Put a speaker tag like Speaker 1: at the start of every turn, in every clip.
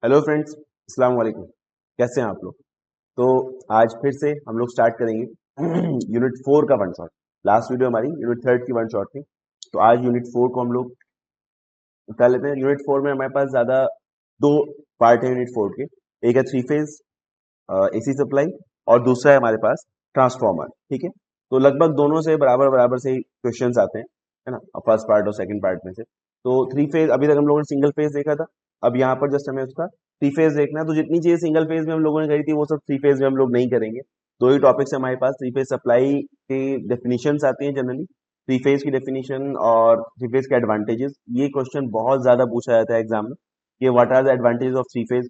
Speaker 1: Hello friends, अस्सलाम वालेकुम। कैसे हैं आप लोग? तो आज फिर से हम लोग स्टार्ट करेंगे यूनिट 4 का वन शॉट। लास्ट वीडियो हमारी यूनिट 3 की वन शॉट थी, तो आज यूनिट 4 को हम लोग कर लेते हैं। यूनिट 4 में हमारे पास ज़्यादा दो पार्ट है यूनिट 4 के। एक है थ्री फेज एसी सप्लाई और दूसरा है हमारे पास ट्रांसफॉर्मर। ठीक है, तो लगभग दोनों से बराबर बराबर से क्वेश्चंस आते हैं, है ना, फर्स्ट पार्ट और सेकंड पार्ट में से। तो थ्री फेज अभी तक हम लोगों ने सिंगल फेज देखा था, अब यहाँ पर जस्ट हमें उसका थ्री फेज देखना है। तो जितनी चीजें सिंगल फेज में हम लोगों ने करी थी वो सब थ्री फेज में हम लोग नहीं करेंगे। दो ही टॉपिक्स हमारे पास, थ्री फेज सप्लाई की डेफिनेशंस आती हैं जनरली, थ्री फेज की डेफिनेशन और थ्री फेज के एडवांटेजेस। ये क्वेश्चन बहुत ज्यादा पूछा जाता है एग्जाम में कि what are the advantages of three phase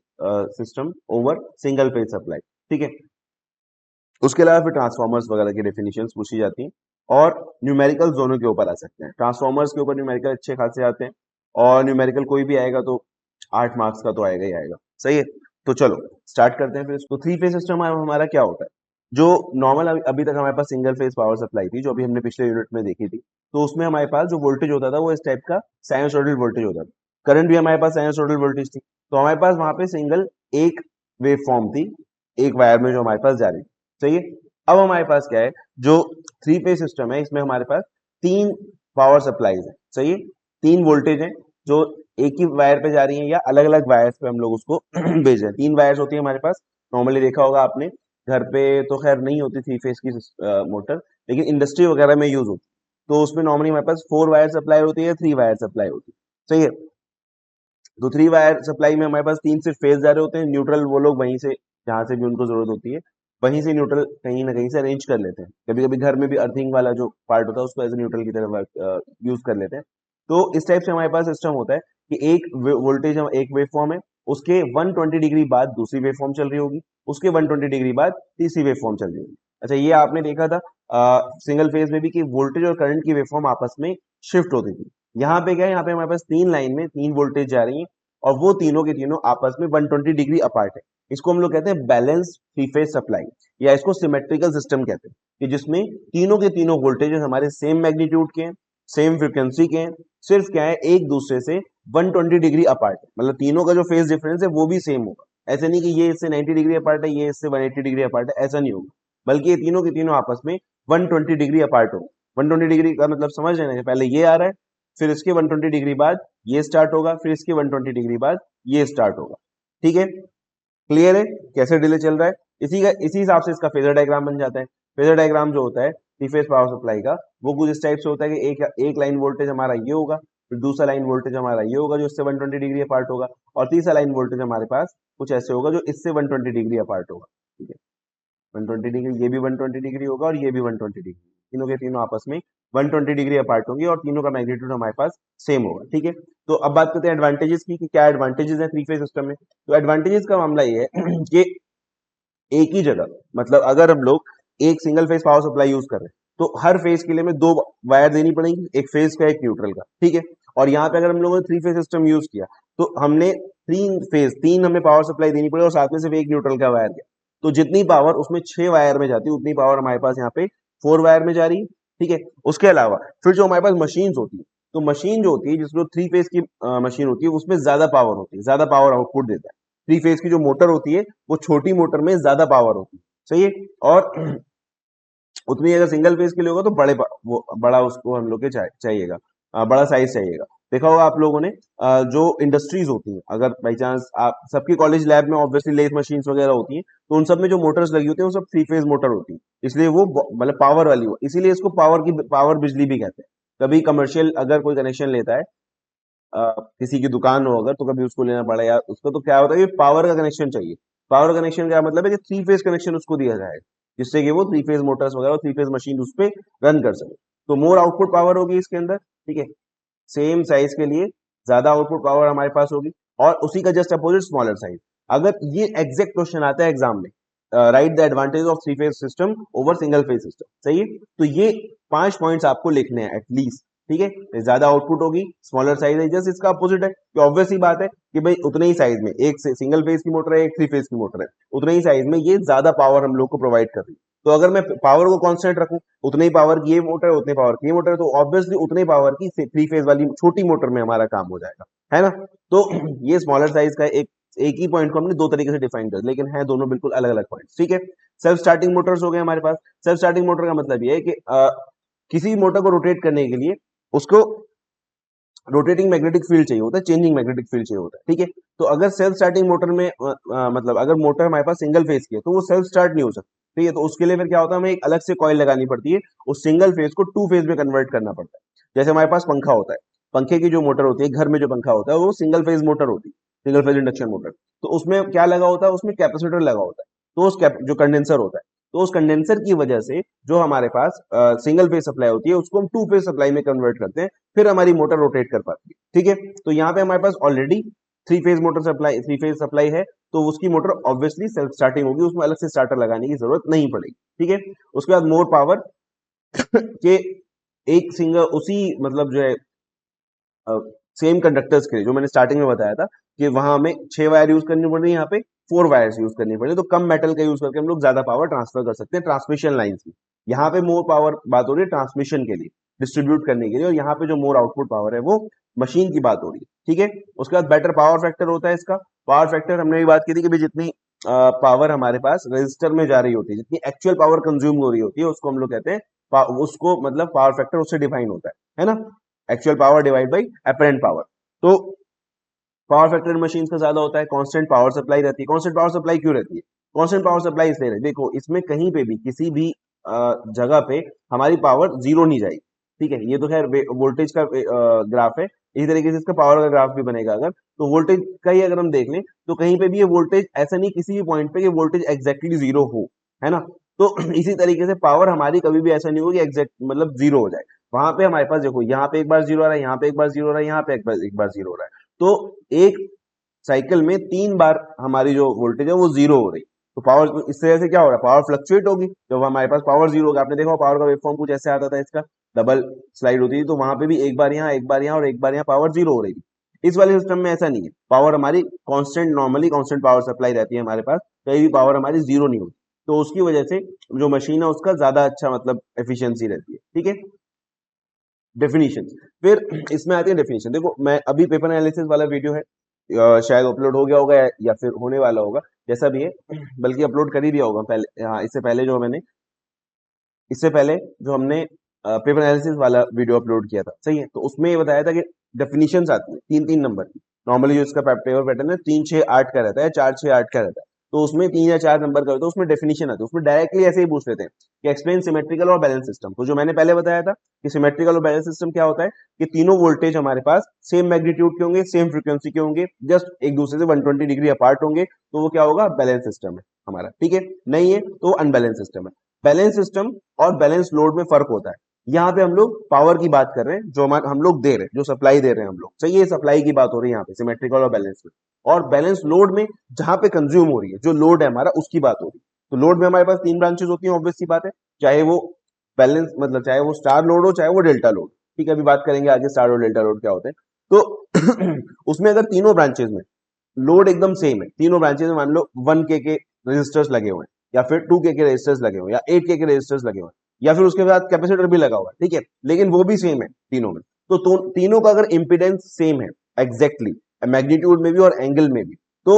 Speaker 1: system over single phase supply. ठीक है, उसके अलावा फिर ट्रांसफॉर्मर्स वगैरह की डेफिनेशंस पूछी जाती हैं और न्यूमेरिकल दोनों के ऊपर आ सकते हैं। ट्रांसफॉर्मर्स के ऊपर न्यूमेरिकल अच्छे खासे आते हैं और न्यूमेरिकल कोई भी आएगा तो 8 मार्क्स का तो आएगा ही आएगा। सही है, तो चलो स्टार्ट करते हैं फिर इसको। थ्री फेज सिस्टम हमारा क्या होता है? जो नॉर्मल अभी तक हमारे पास सिंगल फेज पावर सप्लाई थी, जो अभी हमने पिछले यूनिट में देखी थी, तो उसमें हमारे पास जो वोल्टेज होता था वो इस टाइप का साइनसॉइडल वोल्टेज होता था। करंट भी हमारे पास साइनसॉइडल वोल्टेज थी, तो हमारे पास वहां पे सिंगल एक वेव फॉर्म थी, एक वायर में जो हमारे पास जा रही थी। सही है, अब हमारे पास क्या है, जो थ्री फेज सिस्टम है इसमें हमारे पास तीन पावर सप्लाईज है। सही है, तीन वोल्टेज है जो एक ही वायर पे जा रही है या अलग अलग वायर्स पे हम लोग उसको भेज रहे हैं। तीन वायर्स होती है हमारे पास, नॉर्मली देखा होगा आपने, घर पे तो खैर नहीं होती थ्री फेज की मोटर, लेकिन इंडस्ट्री वगैरह में यूज होती है। तो उसमें नॉर्मली हमारे पास फोर वायर सप्लाई होती है, थ्री वायर सप्लाई होती है। सही है, तो थ्री वायर सप्लाई में हमारे पास तीन सिर्फ फेज जा रहे होते हैं। न्यूट्रल वो लोग वहीं से, जहां से भी उनको जरूरत होती है, वहीं से न्यूट्रल कहीं ना कहीं से अरेंज कर लेते हैं। कभी कभी घर में भी अर्थिंग वाला जो पार्ट होता है उसको एज ए न्यूट्रल की तरह यूज कर लेते हैं। तो इस टाइप से हमारे पास सिस्टम होता है कि एक वोल्टेज, एक वेव फॉर्म है, उसके 120 डिग्री बाद दूसरी वेव फॉर्म चल रही होगी, उसके 120 डिग्री बाद तीसरी वेव फॉर्म चल रही होगी। अच्छा, ये आपने देखा था सिंगल फेज में भी कि वोल्टेज और करंट की वेव फॉर्म आपस में शिफ्ट होती थी। यहाँ पे क्या है, यहाँ पे हमारे पास तीन लाइन में तीन वोल्टेज जा रही है और वो तीनों के तीनों आपस में 120 डिग्री अपार्ट है। इसको हम लोग कहते हैं बैलेंस थ्री फेज सप्लाई, या इसको सिमेट्रिकल सिस्टम कहते हैं, कि जिसमें तीनों के तीनों वोल्टेजेस हमारे सेम मैग्नीट्यूड के हैं, सेम फ्रिक्वेंसी के हैं, सिर्फ क्या है एक दूसरे से 120 डिग्री अपार्ट है। मतलब तीनों का जो फेज डिफरेंस है वो भी सेम होगा। ऐसे नहीं कि ये इससे 90 डिग्री अपार्ट है, ये इससे 180 डिग्री अपार्ट है, ऐसा नहीं होगा, बल्कि ये तीनों के तीनों आपस में 120 डिग्री अपार्ट होगा। 120 डिग्री का मतलब समझ रहे हैं, पहले ये आ रहा है, फिर इसके 120 डिग्री बाद ये स्टार्ट होगा, फिर इसके 120 डिग्री बाद ये स्टार्ट होगा। ठीक है, क्लियर है कैसे डिले चल रहा है? इसी हिसाब से इसका फेजर डायग्राम बन जाता है। फेजर डायग्राम जो होता है थ्री फेज पावर सप्लाई का, वो कुछ इस टाइप से होता है कि एक लाइन वोल्टेज हमारा ये होगा, फिर दूसरा लाइन वोल्टेज हमारा ये होगा जो इससे 120 डिग्री अपार्ट होगा, और तीसरा लाइन वोल्टेज हमारे पास कुछ ऐसे होगा जो इससे 120 डिग्री अपार्ट होगा। ठीक है, 120 डिग्री, ये भी 120 डिग्री होगा और ये भी 120 डिग्री, तीनों के तीनों आपस में 120 डिग्री अपार्ट होंगे और तीनों का मैग्नीट्यूड हमारे पास सेम होगा। ठीक है, तो अब बात करते हैं एडवांटेजेस की, कि क्या एडवांटेजेस है थ्री फेज सिस्टम में। तो एडवांटेजेस का मामला ये है कि एक ही जगह, मतलब अगर हम लोग एक single phase power supply use कर रहे हैं तो हर फेज के लिए हमें दो वायर देनी पड़ेगी, एक फेज का एक न्यूट्रल का। ठीक है, और यहाँ पे अगर हम लोगों ने थ्री फेज सिस्टम यूज किया तो हमने तीन हमें पावर सप्लाई देनी पड़ेगी और साथ में सिर्फ एक न्यूट्रल का वायर गया, तो जितनी पावर उसमें 6 वायर में जाती है उतनी पावर हमारे पास यहाँ पे 4 वायर में जा रही है। ठीक है, उसके अलावा फिर जो हमारे पास मशीन होती है, तो मशीन जो होती है जिसमें थ्री फेज की मशीन होती है उसमें ज्यादा पावर होती है, ज्यादा पावर आउटपुट देता है। थ्री फेज की जो मोटर होती है वो छोटी मोटर में ज्यादा पावर होती है। सही है, और उतनी अगर सिंगल फेज के लिए होगा तो वो बड़ा उसको हम लोग के चाहिएगा, बड़ा साइज चाहिएगा। देखा होगा आप लोगों ने, जो इंडस्ट्रीज होती हैं, अगर बाई चांस आप सबके कॉलेज लैब में ऑब्वियसली लेथ मशीन्स वगैरह होती हैं, तो उन सब में जो मोटर्स लगी होती है वो सब थ्री फेज मोटर होती है, इसलिए वो मतलब पावर वाली हो, इसीलिए इसको पावर बिजली भी कहते हैं। कभी कमर्शियल अगर कोई कनेक्शन लेता है, किसी की दुकान हो अगर, तो कभी उसको लेना पड़ा या उसको, तो क्या होता है कि पावर का कनेक्शन चाहिए। पावर कनेक्शन का मतलब है कि थ्री फेज कनेक्शन उसको दिया जाएगा, जिससे कि वो थ्री फेज मोटर्स वगैरह थ्री फेज मशीन उस पर रन कर सके। तो मोर आउटपुट पावर होगी इसके अंदर। ठीक है, सेम साइज के लिए ज्यादा आउटपुट पावर हमारे पास होगी, और उसी का जस्ट अपोजिट स्मॉलर साइज। अगर ये एग्जैक्ट क्वेश्चन आता है एग्जाम में, right the advantage of three phase system over single phase system, सही है, तो ये 5 पॉइंट्स आपको लिखने हैं एटलीस्ट। ठीक है, ज्यादा आउटपुट होगी, स्मॉलर साइज है, जस्ट इसका अपोजिट है कि ऑब्वियस ही बात है कि भाई उतने ही साइज में, एक से सिंगल फेज की मोटर है, एक थ्री फेज की मोटर है, उतने ही साइज में ये ज्यादा पावर हम लोग को प्रोवाइड कर रही है। तो अगर मैं पावर को कांस्टेंट रखूं, उतने ही पावर की ये मोटर है, उतने पावर की ये मोटर है, तो ऑब्वियसली उतने पावर की थ्री फेज वाली छोटी मोटर में हमारा काम हो जाएगा, है ना। तो ये स्मॉलर साइज का एक एक ही पॉइंट को हमने दो तरीके से डिफाइन कर, लेकिन है दोनों बिल्कुल अलग अलग पॉइंट। ठीक है, सेल्फ स्टार्टिंग मोटर्स हो गए हमारे पास। सेल्फ स्टार्टिंग मोटर का मतलब ये है कि किसी मोटर को रोटेट करने के लिए उसको रोटेटिंग मैग्नेटिक फील्ड चाहिए होता है, चेंजिंग मैग्नेटिक फील्ड चाहिए होता है। ठीक है, तो अगर सेल्फ स्टार्टिंग मोटर में मतलब अगर मोटर हमारे पास सिंगल फेज की है तो वो सेल्फ स्टार्ट नहीं हो सकती। ठीक है, तो उसके लिए फिर क्या होता है, हमें एक अलग से कॉइल लगानी पड़ती है, उस सिंगल फेज को टू फेज में कन्वर्ट करना पड़ता है। जैसे हमारे पास पंखा होता है, पंखे की जो मोटर होती है, घर में जो पंखा होता है वो सिंगल फेज मोटर होती है, सिंगल फेज इंडक्शन मोटर। तो उसमें क्या लगा होता है, उसमें कैपेसिटर लगा होता है, तो उस जो कंडेंसर होता है, तो उस कंडेंसर की वजह से जो हमारे पास सिंगल फेज सप्लाई होती है उसको हम टू फेज सप्लाई में कन्वर्ट करते हैं, फिर हमारी मोटर रोटेट कर पाती है। ठीक है, तो यहाँ पे हमारे पास ऑलरेडी थ्री फेज सप्लाई है, तो उसकी मोटर ऑब्वियसली सेल्फ स्टार्टिंग होगी, उसमें अलग से स्टार्टर लगाने की जरूरत नहीं पड़ेगी। ठीक है, उसके बाद मोर पावर के एक सिंगल उसी मतलब जो है सेम कंडक्टर्स के लिए जो मैंने स्टार्टिंग में बताया था कि वहां हमें 6 वायर यूज करनी पड़ रही है, यहाँ पे 4 वायर्स यूज करनी पड़ी, तो कम मेटल का यूज करके हम लोग ज्यादा पावर ट्रांसफर कर सकते हैं ट्रांसमिशन लाइन्स में। यहाँ पे मोर पावर बात हो रही है ट्रांसमिशन के लिए, डिस्ट्रीब्यूट करने के लिए, और यहाँ पे जो मोर आउटपुट पावर है वो मशीन की बात हो रही है। ठीक है, उसके बाद बेटर पावर फैक्टर होता है इसका। पावर फैक्टर हमने भी बात की थी कि भाई जितनी पावर हमारे पास रजिस्टर में जा रही होती है, जितनी एक्चुअल पावर कंज्यूम हो रही होती है, उसको हम लोग कहते हैं उसको मतलब पावर फैक्टर उससे डिफाइन होता है ना, actual power divide by apparent power. तो पावर फैक्टर मशीन का ज्यादा होता है, कांस्टेंट पावर सप्लाई रहती है। कांस्टेंट पावर सप्लाई क्यों रहती है? कांस्टेंट पावर सप्लाई इसलिए रहती है, देखो इसमें कहीं पे भी किसी भी जगह पे हमारी पावर जीरो नहीं जाएगी। ठीक है, ये तो खैर वोल्टेज का ग्राफ है, इसी तरीके से इसका पावर का ग्राफ भी बनेगा। अगर तो वोल्टेज का ही अगर हम देख लें तो कहीं पे भी ये वोल्टेज ऐसा नहीं किसी भी पॉइंट पे कि वोल्टेज एक्जैक्टली जीरो हो, है ना। तो इसी तरीके से पावर हमारी कभी भी ऐसा नहीं होगी एग्जैक्ट मतलब जीरो हो जाए। वहां पे हमारे पास देखो यहाँ पे एक बार जीरो आ रहा है, यहाँ पे एक बार जीरो हो रहा है, यहाँ पे एक बार जीरो हो रहा है, तो एक साइकिल में 3 बार हमारी जो वोल्टेज है वो जीरो हो रही। तो पावर इस तरह से क्या हो रहा है, पावर फ्लक्चुएट होगी। जब हमारे पास पावर जीरो होगा, आपने देखा पावर का वेवफॉर्म कुछ ऐसे आता था, इसका डबल स्लाइड होती थी, तो वहां पे भी एक बार यहाँ एक बार यहाँ और एक बार यहाँ पावर जीरो हो रही थी। इस वाले सिस्टम में ऐसा नहीं है, पावर हमारी constant normally constant power supply रहती है हमारे पास, कहीं भी पावर हमारी जीरो नहीं होती। तो उसकी वजह से जो मशीन है उसका ज्यादा अच्छा मतलब एफिशिएंसी रहती है। ठीक है, डेफिनेशन, फिर इसमें आती है डेफिनेशन। देखो मैं अभी पेपर एनालिसिस वाला वीडियो है, शायद अपलोड हो गया होगा या फिर होने वाला होगा, जैसा भी है, बल्कि अपलोड कर ही दिया होगा पहले। हाँ, इससे पहले जो हमने पेपर एनालिसिस वाला वीडियो अपलोड किया था, सही है, तो उसमें ये बताया था कि डेफिनेशंस आती है 3-3 नंबर की। नॉर्मली जो इसका पेपर पैटर्न है 3-6-8 का रहता है, 4-6-8 का रहता है, तो उसमें 3 या 4 नंबर का होता है, उसमें डेफिनेशन आती है, उसमें डायरेक्टली ऐसे ही पूछ लेते हैं कि एक्सप्लेन सिमेट्रिकल और बैलेंस सिस्टम। तो जो मैंने पहले बताया था कि सिमेट्रिकल और बैलेंस सिस्टम क्या होता है कि तीनों वोल्टेज हमारे पास सेम मैग्नीट्यूड के होंगे, सेम फ्रीक्वेंसी के होंगे, जस्ट एक दूसरे से 120 डिग्री अपार्ट होंगे, तो वो क्या होगा, बैलेंस सिस्टम है हमारा। ठीक है, नहीं है तो अनबैलेंस सिस्टम है। बैलेंस सिस्टम और बैलेंस लोड में फर्क होता है। यहाँ पे हम लोग पावर की बात कर रहे हैं, जो हम लोग दे रहे हैं, जो सप्लाई दे रहे हैं हम लोग, सही है, सप्लाई की बात हो रही है यहाँ पे सिमेट्रिकल और बैलेंस में। और बैलेंस लोड में जहां पे कंज्यूम हो रही है, जो लोड है हमारा, उसकी बात हो रही है। तो लोड में हमारे पास 3 ब्रांचेस होती हैं, ऑब्वियस सी बात है, चाहे वो बैलेंस मतलब चाहे वो स्टार लोड हो, चाहे वो डेल्टा लोड। ठीक है, अभी बात करेंगे आगे स्टार और डेल्टा लोड क्या होते हैं। तो उसमें अगर तीनों ब्रांचेस में लोड एकदम सेम है, तीनों ब्रांचेस में मान लो 1K के रेजिस्टर्स लगे हुए हैं, या फिर 2K के रेजिस्टर्स लगे हुए हैं, या 8K के रेजिस्टर्स लगे हुए हैं, या फिर उसके बाद कैपेसिटर भी लगा हुआ है, ठीक है, लेकिन वो भी सेम है तीनों में। तो तीनों का अगर इंपिडेंस सेम है एग्जैक्टली, मैग्नीट्यूड में भी और एंगल में भी, तो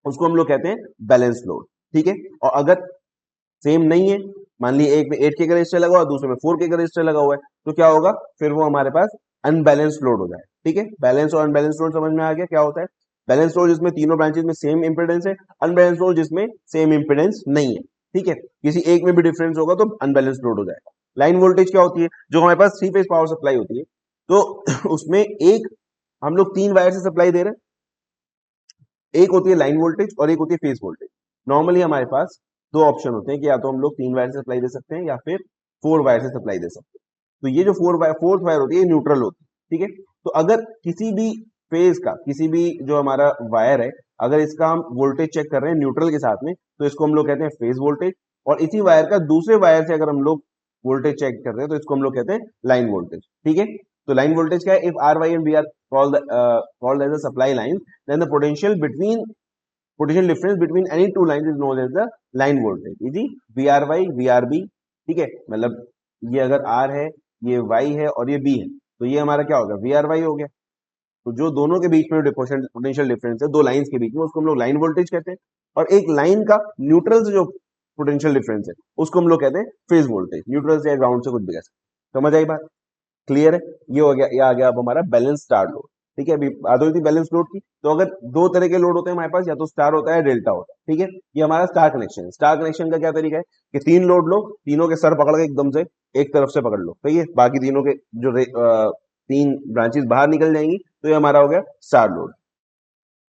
Speaker 1: उसको हम लोग कहते हैं बैलेंस लोड। ठीक है, और अगर सेम नहीं है, मान लीजिए एक में 8K का रजिस्टर लगा हुआ है, दूसरे में 4K का रजिस्टर लगा हुआ है, तो क्या होगा, फिर वो हमारे पास अनबैलेंस लोड हो जाए। ठीक है, बैलेंस और अनबैलेंस लोड समझ में आ गया क्या होता है। बैलेंस लोड जिसमें तीनों ब्रांचेस में सेम इंपेडेंस है, अनबैलेंस लोड जिसमें सेम इंपेडेंस नहीं है। ठीक है, किसी एक में भी डिफरेंस होगा तो अनबैलेंस लोड हो जाएगा। लाइन वोल्टेज क्या होती है, जो हमारे पास 3 फेज पावर सप्लाई होती है, तो उसमें एक हम लोग 3 वायर से सप्लाई दे रहे हैं, एक होती है लाइन वोल्टेज और एक होती है फेज वोल्टेज। नॉर्मली हमारे पास दो ऑप्शन होते हैं कि या तो हम लोग 3 वायर से सप्लाई दे सकते हैं या फिर 4 वायर से सप्लाई दे सकते हैं। तो ये जो फोर्थ वायर होती है न्यूट्रल होती है। ठीक है, तो अगर किसी भी फेज का किसी भी जो हमारा वायर है, अगर इसका हम वोल्टेज चेक कर रहे हैं न्यूट्रल के साथ में, तो इसको हम लोग कहते हैं फेज वोल्टेज। और इसी वायर का दूसरे वायर से अगर हम लोग वोल्टेज चेक कर रहे हैं तो इसको हम लोग कहते हैं लाइन वोल्टेज। ठीक है, तो लाइन वोल्टेज क्या है, if R Y and B are called as a supply line, then the potential difference between any two lines is known as the line voltage, इसी VRY VRB। ठीक है, मतलब ये अगर R है, ये Y है और ये B है, तो ये हमारा क्या होगा, VRY हो गया। तो जो दोनों के बीच में पोटेंशियल डिफरेंस है, दो लाइंस के बीच में, उसको हम लोग लाइन वोल्टेज कहते हैं। और एक लाइन का न्यूट्रल से जो पोटेंशियल डिफरेंस है उसको हम लोग कहते हैं फेज वोल्टेज। न्यूट्रल से या ग्राउंड से कुछ भी कह सकते हैं। समझ आई बात? क्लियर है? ये हो गया, ये आ गया अब हमारा बैलेंस स्टार लोड। ठीक है, अभी बात हुई थी बैलेंस लोड की। तो अगर दो तरह के लोड होते हैं हमारे पास, या तो स्टार होता है डेल्टा होता है। ठीक है, ये हमारा स्टार कनेक्शन है। स्टार कनेक्शन का क्या तरीका है कि तीन लोड लो, तीनों के सर पकड़ के एकदम से एक तरफ से पकड़ लो, सही है, बाकी तीनों के जो तीन ब्रांचेस बाहर निकल जाएंगी, तो ये हमारा हो गया स्टार लोड।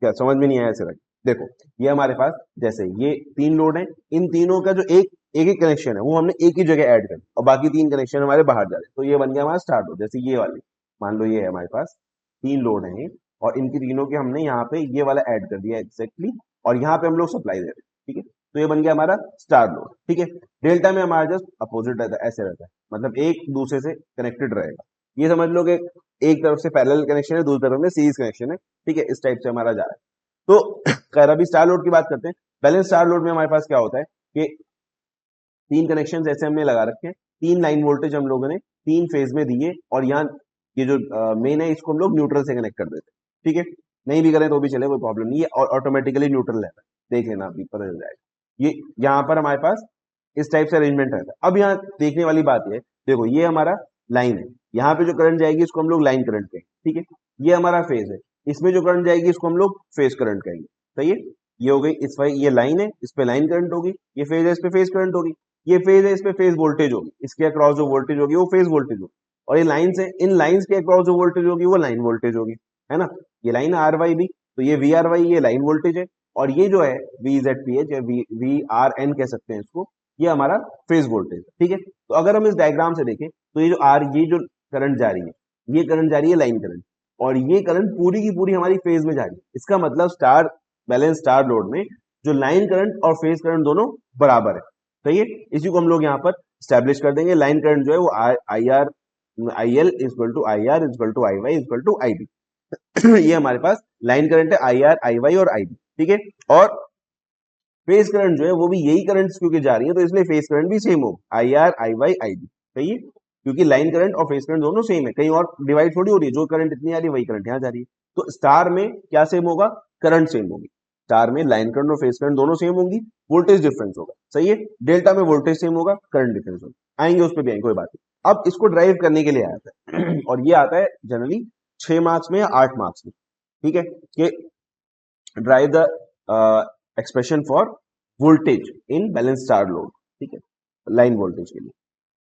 Speaker 1: क्या समझ में नहीं आया? ऐसे देखो, ये हमारे पास जैसे ये तीन लोड है, इन तीनों का जो एक एक एक कनेक्शन है वो हमने एक ही जगह ऐड कर, और बाकी तीन कनेक्शन हमारे बाहर जा रहे हैं, तो ये बन गया हमारा स्टार लोड। जैसे ये वाली, मान लो ये है हमारे पास तीन लोड है, और इनकी तीनों के हमने यहाँ पे ये वाला ऐड कर दिया एग्जैक्टली, और यहाँ पे हम लोग सप्लाई दे रहे हैं। ठीक है, तो ये बन गया हमारा स्टार लोड। ठीक है, डेल्टा में हमारा जस्ट अपोजिट रहता है, ऐसे रहता है, मतलब एक दूसरे से कनेक्टेड रहेगा। ये समझ लो कि एक तरफ से पैरेलल कनेक्शन है, दूसरी तरफ में सीरीज कनेक्शन है। ठीक है, इस टाइप से हमारा जा रहा है। तो खैर अभी स्टार लोड की बात करते हैं। बैलेंस स्टार लोड में हमारे पास क्या होता है कि तीन कनेक्शन ऐसे हमने लगा रखे हैं, तीन लाइन वोल्टेज हम लोगों ने तीन फेज में दिए, और यहाँ ये जो मेन है इसको हम लोग न्यूट्रल से कनेक्ट कर देते हैं। ठीक है, नहीं भी करें तो भी चले, कोई प्रॉब्लम नहीं है, और ऑटोमेटिकली न्यूट्रल रहता है। देख लेना, अभी पता चल जाएगा। ये यहाँ पर हमारे पास इस टाइप से अरेंजमेंट रहता है। अब यहाँ देखने वाली बात है, देखो ये हमारा लाइन है, यहाँ पे जो करंट जाएगी इसको हम लोग लाइन करंट कहेंगे। ठीक है, ये हमारा फेज है, इसमें जो करंट जाएगी इसको हम लोग फेज करंट कहेंगे। सही है, ये हो गई इस पर, ये लाइन है, इस पे लाइन करंट होगी, ये फेज है, इस पे फेज करंट होगी, ये फेज है, इस पे फेज वोल्टेज होगी, इसके अक्रॉस जो वोल्टेज होगी वो फेज वोल्टेज होगी, और ये लाइन से इन लाइंस के अक्रॉस जो वोल्टेज होगी वो लाइन वोल्टेज होगी, है ना। ये लाइन आर वाई बी, तो ये वी आर वाई ये लाइन वोल्टेज है, और ये जो है वी जेड पी एच या वी आर एन कह सकते हैं इसको, ये हमारा फेज वोल्टेज है। ठीक है, तो अगर हम इस डायग्राम से देखें तो ये जो करंट जा रही है, ये करंट जा रही है लाइन करंट, और ये करंट पूरी की पूरी हमारी फेज में जा रही है। इसका मतलब स्टार बैलेंस स्टार लोड में जो लाइन करंट और फेज करंट दोनों बराबर है। सही है, इसी को हम लोग यहाँ पर स्टैब्लिश कर देंगे। लाइन करंट जो है वो I R I L equal to I R equal to I Y equal to I B. ये हमारे पास लाइन करंट है, आई आर आई वाई और आई बी। ठीक है, और फेज करंट जो है वो भी यही करंट क्योंकि जा रही है, तो इसलिए फेज करंट भी सेम होगा, I R I Y I B. सही है, क्योंकि लाइन करंट और फेज करंट दोनों सेम है, कहीं और डिवाइड थोड़ी हो रही है, जो करंट इतनी आ रही है वही करंट यहाँ जा रही है। तो स्टार में क्या सेम होगा? करंट सेम होगी। स्टार में लाइन करंट और फेज करंट दोनों सेम होंगी, वोल्टेज डिफरेंस होगा। सही है, डेल्टा में वोल्टेज सेम होगा, करंट डिफरेंस होगा। आएंगे उस पर भी आएंगे, कोई बात नहीं। अब इसको ड्राइव करने के लिए आता है और ये आता है जनरली 6 मार्क्स में या 8 मार्क्स में। ठीक है, कि drive the expression for voltage in balance star load. ठीक है, लाइन वोल्टेज के लिए।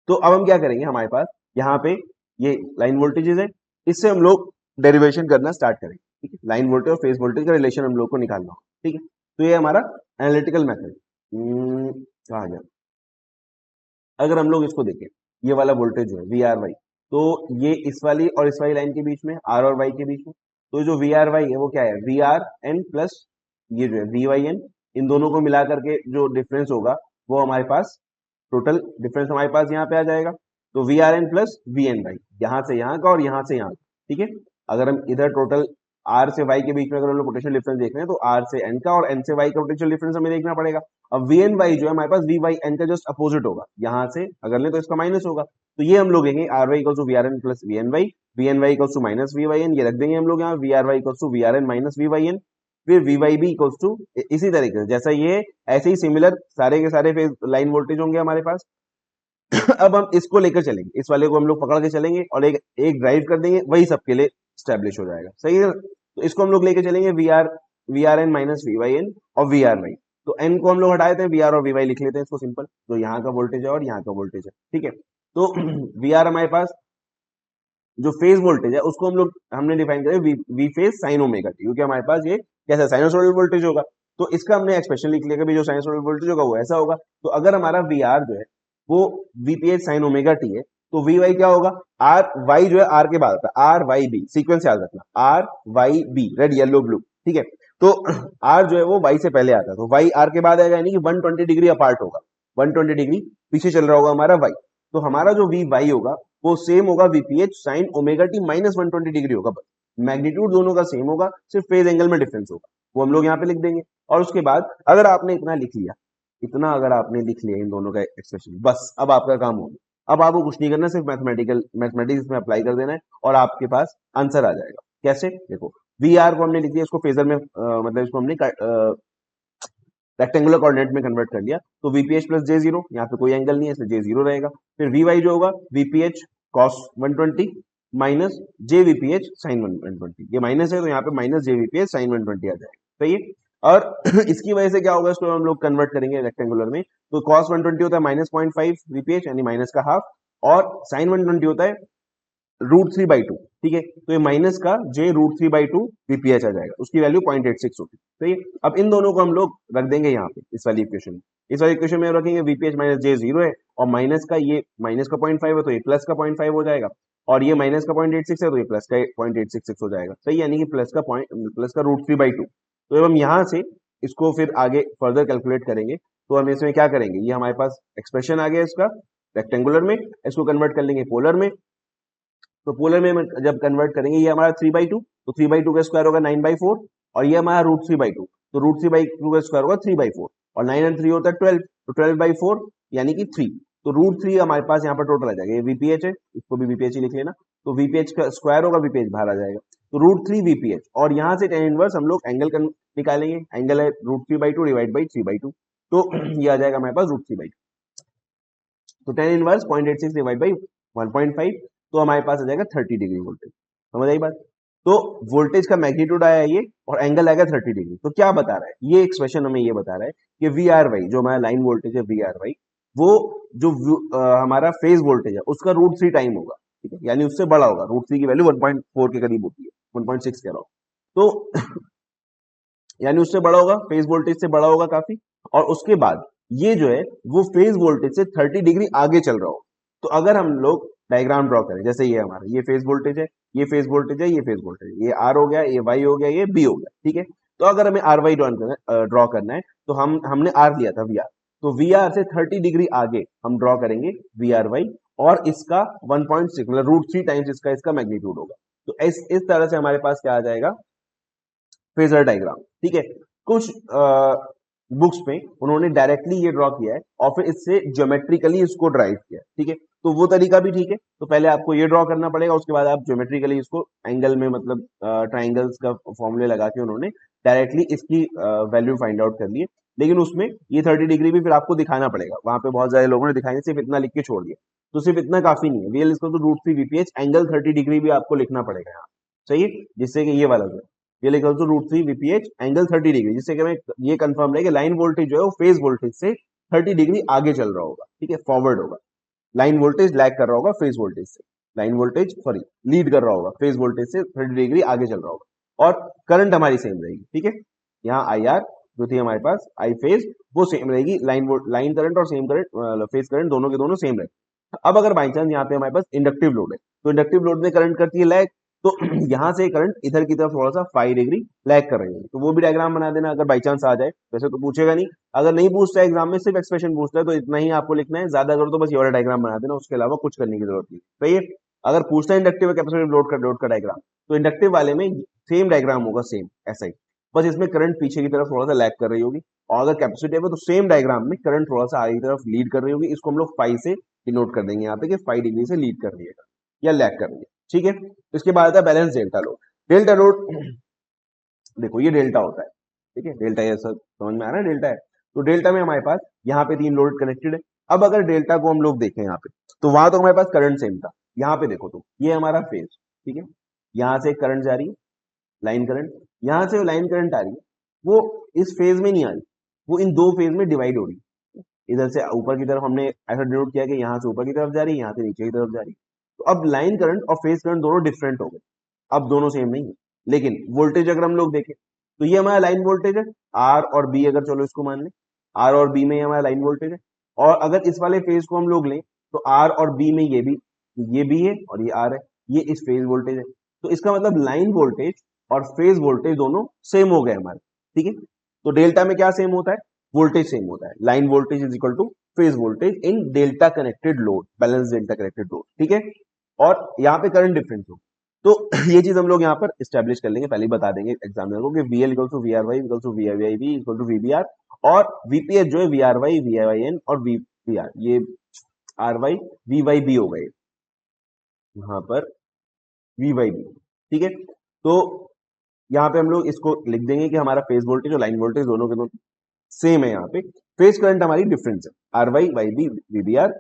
Speaker 1: तो अब हम क्या करेंगे, हमारे पास यहाँ पे ये लाइन वोल्टेजेस है, इससे हम लोग डेरिवेशन करना स्टार्ट करेंगे। ठीक है, लाइन वोल्टेज और फेज वोल्टेज का रिलेशन हम लोग को निकालना होगा। ठीक है, तो ये हमारा एनालिटिकल मेथड कहा गया। अगर हम लोग इसको देखें, ये वाला वोल्टेज जो है वी आर वाई, तो ये इस वाली और इस वाली लाइन के बीच में, आर और वाई के बीच में, तो जो वी आर वाई है वो क्या है? वी आर एन प्लस ये जो है वी वाई एन, इन दोनों को मिला करके जो डिफरेंस होगा वो हमारे पास टोटल डिफरेंस हमारे पास यहाँ पे आ जाएगा। तो V R N plus V N Y, यहाँ से यहाँ का और यहाँ से यहाँ का। ठीक है, अगर हम इधर टोटल आर से वाई के बीच में अगर हम लोग पोटेंशियल डिफरेंस देख रहे हैं, तो आर से एन का और एन से वाई का पोटेंशियल डिफरेंस हमें देखना पड़ेगा। अब वी एन वाई जो है हमारे पास वी वाई एन का जस्ट अपोजिट होगा, यहाँ से अगर ले तो इसका माइनस होगा, तो ये हम लोग लेंगे R Y equals to V R N plus V N Y equals to minus V Y N, ये रख देंगे हम लोग यहाँ, V R Y equals to V R N minus V Y N, फिर V Y B equals to इसी तरीके से जैसा ये, ऐसे ही सिमिलर सारे के सारे फेज लाइन वोल्टेज होंगे हमारे पास। अब हम इसको लेकर चलेंगे, इस वाले को हम लोग पकड़ के चलेंगे और एक ड्राइव कर देंगे, वही सबके लिए स्टैब्लिश हो जाएगा। सही है, तो इसको हम लोग लेके चलेंगे V R N minus V Y N और वी आर वाई। तो एन को हम लोग हटा देते हैं, वी आर और वी वाई लिख लेते हैं इसको सिंपल, तो यहाँ का वोल्टेज है और यहाँ का वोल्टेज है। ठीक है, तो वी आर हमारे पास जो फेज वोल्टेज है उसको हम लोग हमने डिफाइन करें V phase sign omega T, क्योंकि हमारे पास ये कैसा साइनसोइडल वोल्टेज होगा, तो इसका हमने एक्सप्रेशन लिख लिया कि जो साइनसोइडल वोल्टेज होगा वो ऐसा होगा। तो अगर हमारा वी आर जो है वो वीपीएच साइन ओमेगा टी है, तो वी वाई क्या होगा? आर वाई जो है आर के बाद आता है, आर वाई बी, सीक्वेंस याद रखना, R Y B, red yellow blue. ठीक है, तो आर जो है वो वाई से पहले आता है, तो वाई आर के बाद आएगा, यानी कि 120 डिग्री अपार्ट होगा, 120 डिग्री पीछे चल रहा होगा हमारा वाई। तो हमारा जो वी वाई होगा वो सेम होगा VPH sign omega T minus 120 degree होगा, मैग्नीट्यूड दोनों का सेम होगा, सिर्फ फेज एंगल में डिफरेंस होगा, वो हम लोग यहाँ पे लिख देंगे। और उसके बाद अगर आपने इतना लिख लिया, इतना अगर आपने लिख लिया इन दोनों का एक्सप्रेशन, बस अब आपका काम हो गया। अब आपको कुछ नहीं करना, सिर्फ मैथमेटिक्स में अप्लाई कर देना है और आपके पास आंसर आ जाएगा। कैसे देखो, वी आर को हमने लिख दिया, इसको फेजर में मतलब इसको हमने रेक्टेंगुलर कोऑर्डिनेट में कन्वर्ट कर लिया, तो वीपीएच प्लस जे जीरो, यहाँ पे कोई एंगल नहीं है इसलिए जे जीरो रहेगा। फिर वी वाई जो होगा वीपीएच कॉस 120 माइनस जे वीपीएच साइन 120, ये माइनस है तो यहाँ पे माइनस जे वीपीएच साइन 120 आ जाएगा, सही है। और इसकी वजह से क्या होगा, इसको हम लोग कन्वर्ट करेंगे रेक्टेंगुलर में, तो कॉस 120 होता है माइनस 0.5 वीपीएच यानी माइनस का हाफ, और साइन 120 होता है √3/2, ठीक है। तो ये माइनस का जे √3/2 वीपीएच आ जाएगा, उसकी वैल्यू 0.86 होगी, सही है। अब इन दोनों को हम लोग रख देंगे यहाँ पे इस वाली इक्वेशन में, इस वाली इक्वेशन में रखेंगे वीपीएच माइनस जे जीरो है, और माइनस का ये माइनस का 0.5 है तो ये प्लस का 0.5 हो जाएगा, और ये माइनस का 0.86 है तो ये प्लस का 0.866 हो जाएगा, सही, यानी कि प्लस का √3/2। तो जब हम यहाँ से इसको फिर आगे फर्दर कैलकुलेट करेंगे तो हम इसमें क्या करेंगे, ये हमारे पास एक्सप्रेशन आ गया इसका रेक्टेंगुलर में, इसको कन्वर्ट कर लेंगे पोलर में, तो पोलर में जब कन्वर्ट करेंगे ये हमारा 3/2, तो 3/2 का स्क्वायर होगा 9/4, और ये हमारा √3/2, तो √3/2 का स्क्वायर होगा 3/4, और 9 और 3 होता है 12, तो 12/4 यानी कि 3, तो √3 हमारे पास यहाँ पर टोटल आ जाएगा, ये वीपीएच है, इसको भी वीपीएच ही लिख लेना, तो वीपीएच का स्क्वायर होगा, वीपीएच बाहर आ जाएगा, तो √3 वीपीएच, और यहाँ से tan इनवर्स हम लोग एंगल निकालेंगे, एंगल है √3/2 डिवाइड बाई 3/2, तो ये आ जाएगा हमारे पास √3/2, तो tan इनवर्स 0.86 डिवाइड बाई 1.5, तो हमारे पास आ जाएगा 30 डिग्री वोल्टेज, समझ आई बात। तो वोल्टेज का मैग्नीट्यूड आया ये, और एंगल आएगा 30 डिग्री, तो क्या बता रहा है ये एक्सप्रेशन, हमें ये बता रहा है कि वी आर वाई जो हमारा लाइन वोल्टेज है, वी आर वाई वो जो हमारा फेज वोल्टेज है उसका √3 टाइम होगा, ठीक है, यानी उससे बड़ा होगा, √3 की वैल्यू 1.4 के करीब होती है, 1.6 कह रहा हूँ, तो यानी उससे बड़ा होगा, फेज वोल्टेज से बड़ा होगा काफी, और उसके बाद ये जो है वो फेज वोल्टेज से 30 डिग्री आगे चल रहा हो। तो अगर हम लोग डायग्राम ड्रॉ करें, जैसे ये हमारा ये फेज वोल्टेज है, ये फेज वोल्टेज है, ये फेज वोल्टेज है, ये आर हो गया, ये वाई हो गया, ये बी हो गया, ठीक है। तो अगर हमें आर वाई ड्रॉ करना है तो हमने आर लिया था वी आर, तो वी आर से 30 डिग्री आगे हम ड्रॉ करेंगे वी आर वाई, और इसका 1.6 मतलब √3 टाइम्स इसका मैग्नीट्यूड होगा। तो इस तरह से हमारे पास क्या आ जाएगा, फेजर डायग्राम, ठीक है। कुछ बुक्स में उन्होंने डायरेक्टली ये ड्रॉ किया है और फिर इससे ज्योमेट्रिकली इसको ड्राइव किया है, ठीक है, तो वो तरीका भी ठीक है। तो पहले आपको ये ड्रॉ करना पड़ेगा, उसके बाद आप ज्योमेट्रिकली इसको एंगल में मतलब ट्राइंगल्स का फॉर्मूले लगा के उन्होंने डायरेक्टली इसकी वैल्यू फाइंड आउट कर ली है। लेकिन उसमें ये 30 डिग्री भी फिर आपको दिखाना पड़ेगा, वहां पे बहुत सारे लोगों ने दिखाई, सिर्फ इतना लिख के छोड़ दिया, तो सिर्फ इतना काफी नहीं है, वी एल इसको तो √3 वीपीएच एंगल 30 डिग्री भी आपको लिखना पड़ेगा यहाँ, सही है, जिससे कि ये वाला जो है ये लिखा तो √3 वीपीएच एंगल 30 डिग्री, जिससे कि हमें ये कंफर्म रहे कि लाइन वोल्टेज जो है वो फेज वोल्टेज से 30 डिग्री आगे चल रहा होगा, ठीक है, फॉरवर्ड होगा, लाइन वोल्टेज लैग कर रहा होगा फेज वोल्टेज से, लाइन वोल्टेज सॉरी लीड कर रहा होगा फेज वोल्टेज से 30 डिग्री आगे चल रहा होगा, और करंट हमारी सेम रहेगी, ठीक है, यहाँ आई आर जो थी हमारे पास आई फेज वो सेम रहेगी, लाइन करंट और सेम करंट फेज करंट दोनों के दोनों सेम रहेगी। अब अगर बाई चांस यहाँ पे हमारे पास इंडक्टिव लोड है, तो इंडक्टिव लोड में करंट करती है लैग, तो यहाँ से करंट इधर की तरफ थोड़ा सा 5 डिग्री लैग कर रही है, तो वो भी डायग्राम बना देना अगर बाई चांस आ जाए, वैसे तो पूछेगा नहीं, अगर नहीं पूछता है एग्जाम में सिर्फ एक्सप्रेशन पूछता है तो इतना ही आपको लिखना है, ज्यादा करो तो बस ये वाला डायग्राम बना देना, उसके अलावा कुछ करने की जरूरत नहीं, सही है। अगर पूछता है इंडक्टिव कैपेसिटिव लोड का डायग्राम, तो इंडक्टिव वाले में सेम डायग्राम होगा, सेम ऐसा ही, बस इसमें करंट पीछे की तरफ थोड़ा सा लैग कर रही होगी, और अगर कैपेसिटिव है तो सेम डायग्राम में करंट थोड़ा सा आगे की तरफ लीड कर रही होगी, इसको हम लोग 5 से डिनोट कर देंगे यहाँ पे कि 5 डिग्री से लीड कर रही है या लैग कर रही है, ठीक है। इसके बाद आता है balance delta load. Delta load देखो ये डेल्टा होता है, ठीक है, डेल्टा ये सब समझ में आ रहा है, डेल्टा है, तो डेल्टा में हमारे पास यहाँ पे 3 लोड कनेक्टेड है। अब अगर डेल्टा को हम लोग देखें यहाँ पे, तो वहां तो हमारे पास करंट सेम था, यहाँ पे देखो तो ये हमारा फेज, ठीक है, यहाँ से करंट जा रही है लाइन करंट, यहाँ से लाइन करंट आ रही है, वो इस फेज में नहीं आ रही, वो इन दो फेज में डिवाइड हो रही है, इधर से ऊपर की तरफ हमने ऐसा डिनोट किया कि यहाँ से ऊपर की तरफ जा रही है, यहाँ से नीचे की तरफ जा रही है, तो अब लाइन करंट और फेज करंट दोनों डिफरेंट हो गए, अब दोनों सेम नहीं है। लेकिन वोल्टेज अगर हम लोग देखें तो ये हमारा लाइन वोल्टेज है, आर और बी अगर चलो इसको मान लें, आर और बी में हमारा लाइन वोल्टेज है, और अगर इस वाले फेज को हम लोग लें तो आर और बी में ये भी है और ये आर है, ये इस फेज वोल्टेज है, तो इसका मतलब लाइन वोल्टेज और फेज वोल्टेज दोनों सेम हो गए हमारे, ठीक है। तो डेल्टा में क्या सेम होता है, वोल्टेज सेम होता है, line voltage is equal two phase voltage in delta connected load, balance delta connected load, ठीक है, और यहाँ पे करंट डिफरेंस हो, तो ये चीज हम लोग यहाँ पर स्टैब्लिश कर लेंगे, पहले ही बता देंगे एग्जामिनर को कि VL equal to VRY equal to VIB equal to VBR, और VPH जो है VRY VIN और VBR, ये RY VYB हो गए यहाँ पर VYB, ठीक है। तो यहाँ पे हम लोग इसको लिख देंगे कि हमारा फेज वोल्टेज और लाइन वोल्टेज दोनों के दोनों सेम है। यहाँ पे फेज करंट हमारी डिफरेंस है, R Y Y B V B R,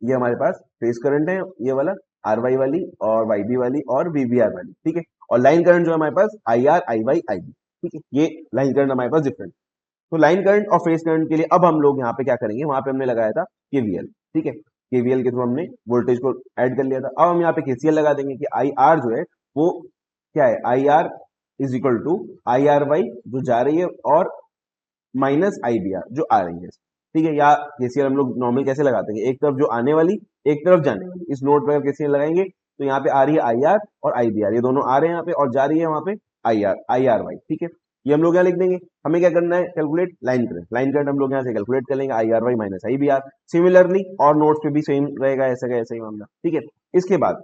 Speaker 1: ये हमारे पास फेज करंट है ये वाला, आर वाई वाली और वाई बी वाली और वी बी आर वाली, ठीक है। और लाइन करंट जो है हमारे पास I R I Y I B, ठीक है। ये लाइन करंट हमारे पास डिफरेंट। तो लाइन करंट और फेज करंट के लिए अब हम लोग यहाँ पे क्या करेंगे, वहां पे हमने लगाया था केवीएल, ठीक है। केवीएल के थ्रू हमने वोल्टेज को ऐड कर लिया था। अब हम यहाँ पे केसीएल लगा देंगे कि आई आर जो है वो क्या है, I R is equal to I R Y जो जा रही है और माइनस आई बी आर जो आ रही है, ठीक है। या केसीएल हम लोग नॉर्मल कैसे लगाते हैं, एक तरफ जो आने वाली एक तरफ जाने वाली, इस नोड पर केसीएल लगाएंगे तो यहाँ पे आ रही है आई आर और आई बी आर, ये दोनों आ रहे हैं यहाँ पे और जा रही है वहां पे आई आर वाई, ठीक है। ये हम लोग यहाँ लिख देंगे। हमें क्या करना है, calculate line current. Line current हम लोग यहाँ से कैलकुलेट कर लेंगे, I R Y minus I B R. Similarly और नोट्स पे भी सेम रहेगा, ऐसा का ऐसा ही मामला, ठीक है। इसके बाद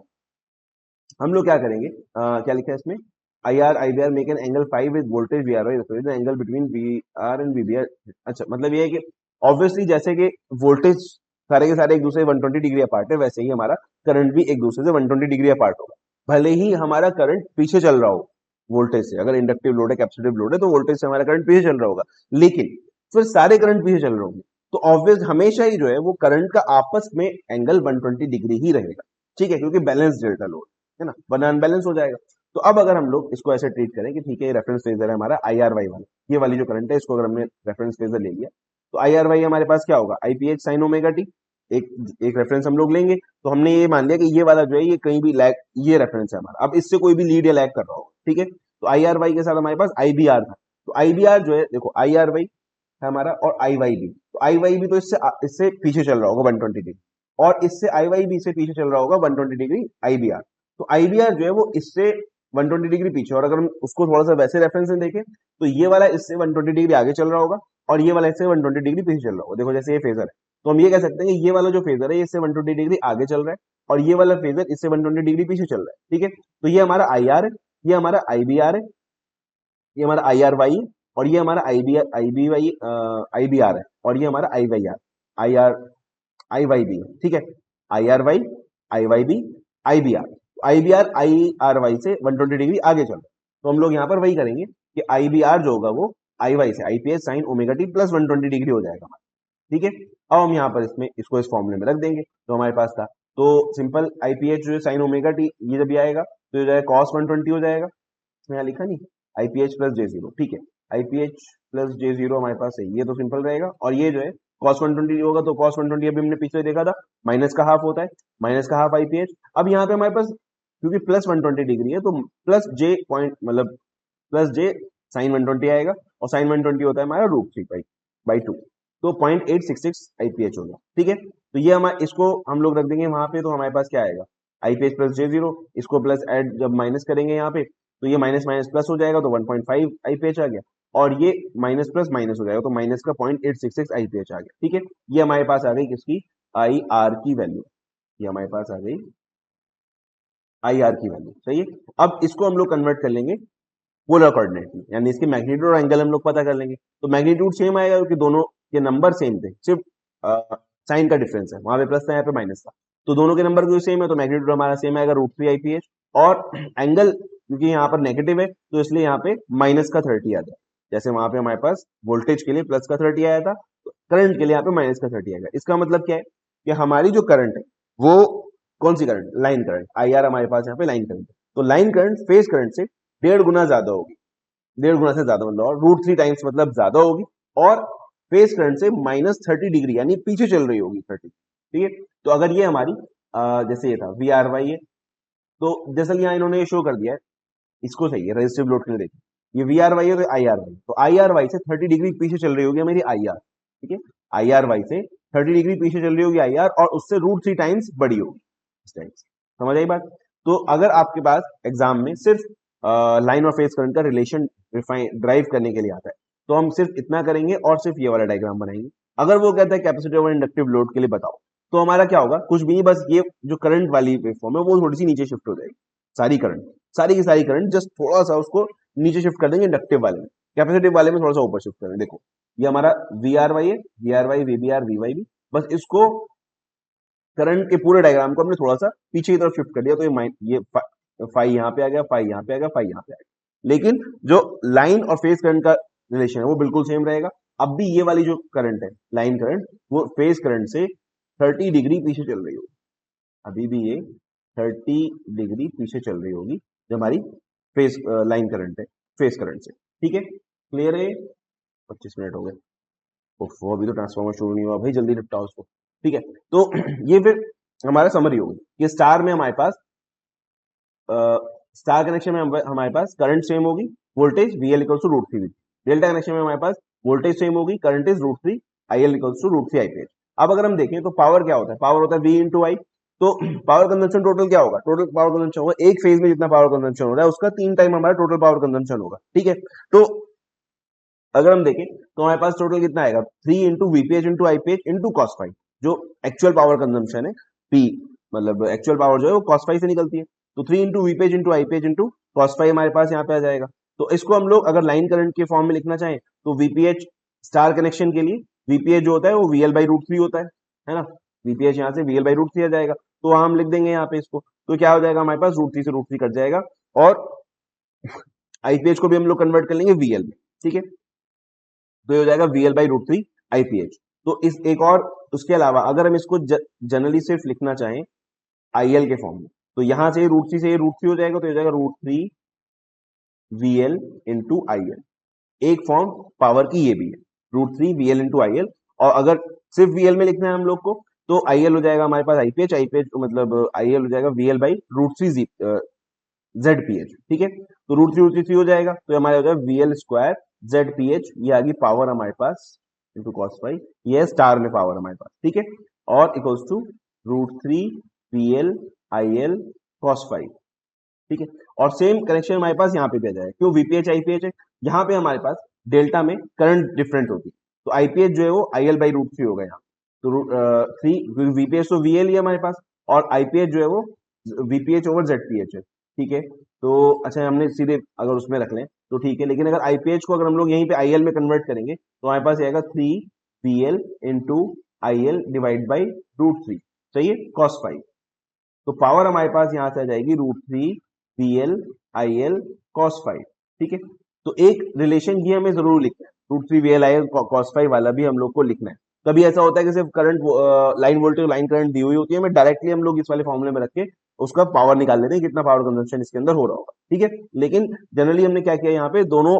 Speaker 1: हम लोग क्या करेंगे, क्या लिखा है इसमें, I R I B R make an angle five with voltage V R Y the angle between V R and V B R. अच्छा, मतलब ये है कि ऑब्वियसली जैसे कि वोल्टेज सारे के सारे एक दूसरे 120 डिग्री अपार्ट है, वैसे ही हमारा करंट भी एक दूसरे से 120 डिग्री अपार्ट होगा। भले ही हमारा करंट पीछे चल रहा हो वोल्टेज से, अगर इंडक्टिव लोड है कैपेसिटिव लोड है तो वोल्टेज से हमारा करंट पीछे चल रहा होगा, लेकिन फिर सारे करंट पीछे चल रहे होंगे तो ऑब्वियस हमेशा ही जो है वो करंट का आपस में एंगल 120 डिग्री ही रहेगा, ठीक है, क्योंकि बैलेंस डेल्टा लोड है ना, वरना अनबैलेंस हो जाएगा। तो अब अगर हम लोग इसको ऐसे ट्रीट करें कि ठीक है, ये रेफरेंस फेजर है हमारा आई आर वाई वाला, ये वाली जो करंट है इसको अगर हमने रेफरेंस फेजर ले लिया तो आई आर वाई हमारे पास क्या होगा, I P h sine omega T. एक एक रेफरेंस हम लोग लेंगे तो हमने ये मान लिया कि ये वाला जो है ये कहीं भी लैग, ये रेफरेंस है हमारा, अब इससे कोई भी लीड या लैग कर रहा होगा, ठीक है। तो आई आर वाई के साथ हमारे पास आई बी आर था, तो आई बी आर जो है देखो आई आर वाई है हमारा और आई वाई बी, तो आई वाई बी तो इससे इससे पीछे चल रहा होगा 120 डिग्री, और इससे आई वाई बी से पीछे चल रहा होगा 120 डिग्री आई बी आर। तो आई बी आर जो है वो इससे 120 डिग्री पीछे, और अगर हम उसको थोड़ा सा वैसे रेफरेंस में देखें तो ये वाला इससे 120 डिग्री आगे चल रहा होगा और ये वाला इससे 120 डिग्री पीछे चल रहा होगा। देखो जैसे ये फेजर है तो हम ये कह सकते हैं कि ये वाला जो फेजर है इससे 120 डिग्री आगे चल रहा है और ये वाला फेजर इससे 120 डिग्री पीछे चल रहा है, ठीक है। तो ये हमारा आई आर है, ये हमारा आई बी आर है, ये हमारा आई आर वाई है, और ये हमारा I B Y I B R है, और ये हमारा I Y R I R I Y B है, ठीक है। I R Y I Y B I B R, I B R I R Y से 120 डिग्री आगे चल रहा है। तो हम लोग यहाँ पर वही करेंगे कि आई बी आर जो होगा वो आई वाई से I P S sign omega T plus 120 degree हो जाएगा हमारा, ठीक है। अब हम यहाँ पर इसमें इसको इस फॉर्मूले में रख देंगे जो हमारे पास था। तो सिंपल आई पी एच जो है साइन ओमेगा टी, ये जब भी आएगा तो ये जो है कॉस 120 हो जाएगा, इसमें यहाँ लिखा नहीं, I P H plus J zero, ठीक है। I P H plus J zero हमारे पास है, ये तो सिंपल रहेगा, और ये जो है कॉस 120 होगा तो कॉस 120 अभी हमने पीछे देखा था माइनस का हाफ होता है, माइनस का हाफ आई पी एच। अब यहाँ पे हमारे पास क्योंकि प्लस 120 डिग्री है तो प्लस जे पॉइंट मतलब प्लस जे साइन 120 आएगा, और साइन 120 होता है हमारा रूट थ्री बाई टू, तो 0.866 आईपीएच होगा, ठीक है। तो ये हमारे इसको हम लोग रख देंगे वहां पे, तो हमारे पास क्या आएगा आईपीएच प्लस जे जीरो, इसको प्लस ऐड जब माइनस करेंगे यहाँ पे तो ये माइनस माइनस प्लस हो जाएगा तो 1.5 आईपीएच आ गया, और ये माइनस प्लस माइनस हो जाएगा तो माइनस का 0.866 आईपीएच आ गया, ठीक है। ये हमारे पास आ गई किसकी, आई आर की वैल्यू, ये हमारे पास आ गई आई आर की वैल्यू, सही है। अब इसको हम लोग कन्वर्ट कर लेंगे पोलर कोऑर्डिनेट में, यानी इसके मैग्नीट्यूड और एंगल हम लोग पता कर लेंगे। तो मैग्नीट्यूड सेम आएगा क्योंकि दोनों के नंबर सेम थे, सिर्फ साइन का डिफरेंस है, वहां पे प्लस था यहाँ पे माइनस था, तो दोनों के नंबर को सेम है तो मैग्नीट्यूड हमारा सेम आएगा रूट थ्री आईपीएच, और एंगल क्योंकि यहाँ पर नेगेटिव है तो इसलिए यहाँ पे माइनस का 30 आ जाए, जैसे वहां पे हमारे पास वोल्टेज के लिए प्लस का 30 आया था, तो करंट के लिए यहाँ पे माइनस का 30 आएगा। इसका मतलब क्या है कि हमारी जो करंट है वो कौन सी current, line current, I R हमारे पास यहाँ पे लाइन करंट है, तो लाइन करंट फेज करंट से 1.5 गुना ज्यादा होगी, 1.5 गुना से ज्यादा मतलब, और रूट थ्री टाइम्स मतलब ज्यादा होगी, और फेज करंट से माइनस 30 डिग्री यानी पीछे चल रही होगी 30, ठीक है। तो अगर ये हमारी जैसे ये था वी आर वाई है, तो जैसा कि यहाँ इन्होंने ये शो कर दिया है, इसको सही है रेजिस्टिव लोड के लिए देखिए, ये वी आर वाई है तो आई आर वाई, तो आई आर वाई से 30 डिग्री पीछे चल रही होगी मेरी आई आर, ठीक है। आई आर वाई से 30 डिग्री पीछे चल रही होगी आई आर, और उससे रूट थ्री टाइम्स बड़ी होगी इस टाइम्स, समझ आई बात। तो अगर आपके पास एग्जाम में सिर्फ लाइन और फेज करंट का रिलेशन ड्राइव करने के लिए आता है तो हम सिर्फ इतना करेंगे और सिर्फ ये वाला डायग्राम बनाएंगे। अगर वो कहता है कैपेसिटिव और इंडक्टिव लोड के लिए बताओ, तो हमारा क्या होगा, कुछ भी नहीं, बस ये जो करंट वाली वेवफॉर्म है वो थोड़ी सी नीचे शिफ्ट हो जाएगी, सारी करंट, सारी की सारी करंट जस्ट थोड़ा सा उसको नीचे शिफ्ट कर देंगे इंडक्टिव वाले में, कैपेसिटिव वाले में थोड़ा सा ऊपर शिफ्ट करेंगे। देखो ये हमारा वी आर वाई है, V R Y V B R V Y B, बस इसको करंट के पूरे डायग्राम को हमने थोड़ा सा पीछे की तरफ शिफ्ट कर दिया, तो ये फाई यहाँ पे आ गया, फाई यहाँ पे आ गया, फाई यहाँ पे आ गया। लेकिन जो लाइन और फेज करंट का रिलेशन है वो बिल्कुल सेम रहेगा। अब भी ये वाली जो करंट है लाइन करंट, वो फेज करंट से 30 डिग्री पीछे चल रही होगी। अभी भी ये 30 डिग्री पीछे चल रही होगी जो हमारी फेज लाइन करंट है फेज करंट से। ठीक है, क्लियर है? 25 मिनट हो गए। वो अभी तो ट्रांसफॉर्मर शुरू नहीं हुआ भाई, जल्दी निपटाओ उसको। ठीक है, तो ये फिर हमारा समरी होगी कि स्टार में हमारे पास स्टार कनेक्शन में हमारे पास करंट सेम होगी, voltage VL equals to root 3। Delta connection में हमारे पास वोल्टेज सेम होगी, current is root 3, IL equals to root 3 IPH। अब अगर हम देखें तो पावर क्या होता है, पावर होता है V इंटू आई। तो पावर कंजम्पशन टोटल क्या होगा, टोटल पावर कंजम्पशन होगा एक फेज में जितना पावर कंजम्पशन हो रहा है उसका 3 टाइम हमारा टोटल पावर कंजम्पशन होगा। ठीक है, तो अगर हम देखें तो हमारे पास टोटल कितना आएगा, 3 into VPH into IPH into cos phi. जो एक्चुअल पावर कंजम्पशन है P, मतलब एक्चुअल पावर जो है वो कॉस फाई से निकलती है। तो 3 into VPH into IPH into cos phi हमारे पास यहाँ पे आ जाएगा। तो इसको हम लोग अगर लाइन करंट के फॉर्म में लिखना चाहें तो VPH स्टार कनेक्शन के लिए VPH जो होता है वो VL बाई रूट 3 होता है ना। VPH यहाँ से VL बाई रूट 3 आ जाएगा, तो हम लिख देंगे यहाँ पे इसको। तो क्या हो जाएगा हमारे पास, रूट 3 से रूट 3 कट जाएगा और IPH को भी हम लोग कन्वर्ट कर लेंगे VL में। ठीक है, तो ये हो जाएगा VL बाई रूट 3 IPH। तो इस एक और उसके अलावा अगर हम इसको जनरली सिर्फ लिखना चाहें IL के फॉर्म में, तो यहां से रूट 3 से ये रूट 3 हो जाएगा, तो हो जाएगा रूट 3 VL इंटू IL। एक फॉर्म पावर की ये भी है, रूट 3 VL इंटू IL। और अगर सिर्फ VL में लिखना है हम लोग को तो IL हो जाएगा हमारे पास IPH, IPH मतलब IL हो जाएगा VL बाई रूट 3 ZPH। ठीक है, तो रूट थ्री हो जाएगा, तो हमारे हो जाएगा VL स्क्वायर ZPH। ये आ गई पावर हमारे पास इंटू कॉस फाई, ये है स्टार में पावर हमारे पास। ठीक है, और equals to root 3 VL IL cos phi. ठीक है, और सेम कनेक्शन हमारे पास यहाँ पे भी आ जाएगा, क्यों VPH IPH है। यहाँ पे हमारे पास डेल्टा में करंट डिफरेंट होती है, तो IPH जो है वो IL बाई रूट 3 होगा यहाँ। तो 3 VPH तो VL ही है हमारे पास, और IPH जो है वो VPH ओवर ZPH है। ठीक है, तो अच्छा हमने सीधे अगर उसमें रख लें तो ठीक है, लेकिन अगर IPH को अगर हम लोग यहीं पे IL में कन्वर्ट करेंगे तो हमारे पास आएगा 3 VL into IL divide by root 3, सही है, कॉस फाई। तो पावर हमारे पास यहां से आ जाएगी root 3 VL IL cos phi. ठीक है, तो एक रिलेशन ये हमें जरूर लिखना है, root 3 VL IL cos phi वाला भी हम लोग को लिखना है। कभी ऐसा होता है कि सिर्फ current line voltage line current दी हुई होती है, हमें डायरेक्टली हम लोग इस वाले फॉर्मूले में रख के उसका पावर निकाल लेते हैं, कितना पावर कंजम्पशन इसके अंदर हो रहा होगा। ठीक है, लेकिन जनरली हमने क्या किया, यहाँ पे दोनों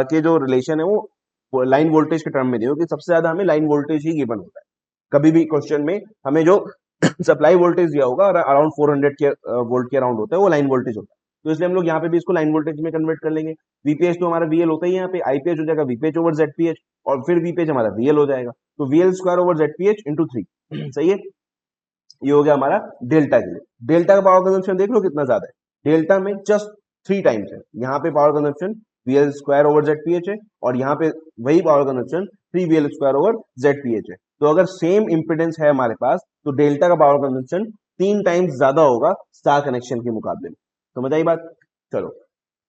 Speaker 1: के जो रिलेशन है वो लाइन वोल्टेज के टर्म में दिए, क्योंकि सबसे ज्यादा हमें लाइन वोल्टेज ही गिवन होता है। कभी भी क्वेश्चन में हमें जो सप्लाई वोल्टेज दिया होगा अराउंड 400 के वोल्ट के अराउंड होता है, वो लाइन वोल्टेज होता है। तो इसलिए हम लोग यहाँ पे भी इसको लाइन वोल्टेज में कन्वर्ट कर लेंगे। VPH तो हमारा VL होता ही है, यहाँ पे IPH हो जाएगा VPH ओवर ZPH, और फिर VPH हमारा VL हो जाएगा, तो VL square over ZPH into 3। सही है, ये हो गया हमारा डेल्टा के लिए। डेल्टा का पावर कंजम्पशन देख लो कितना ज्यादा है, डेल्टा में जस्ट 3 टाइम्स है। यहाँ पे power consumption VL square over ZPH है, और यहाँ पे वही power consumption 3 VL square over ZPH है। तो अगर सेम इंपिडेंस है हमारे पास तो डेल्टा का पावर कंजम्पशन 3 टाइम्स ज्यादा होगा स्टार कनेक्शन के मुकाबले में। समझ आई बात? चलो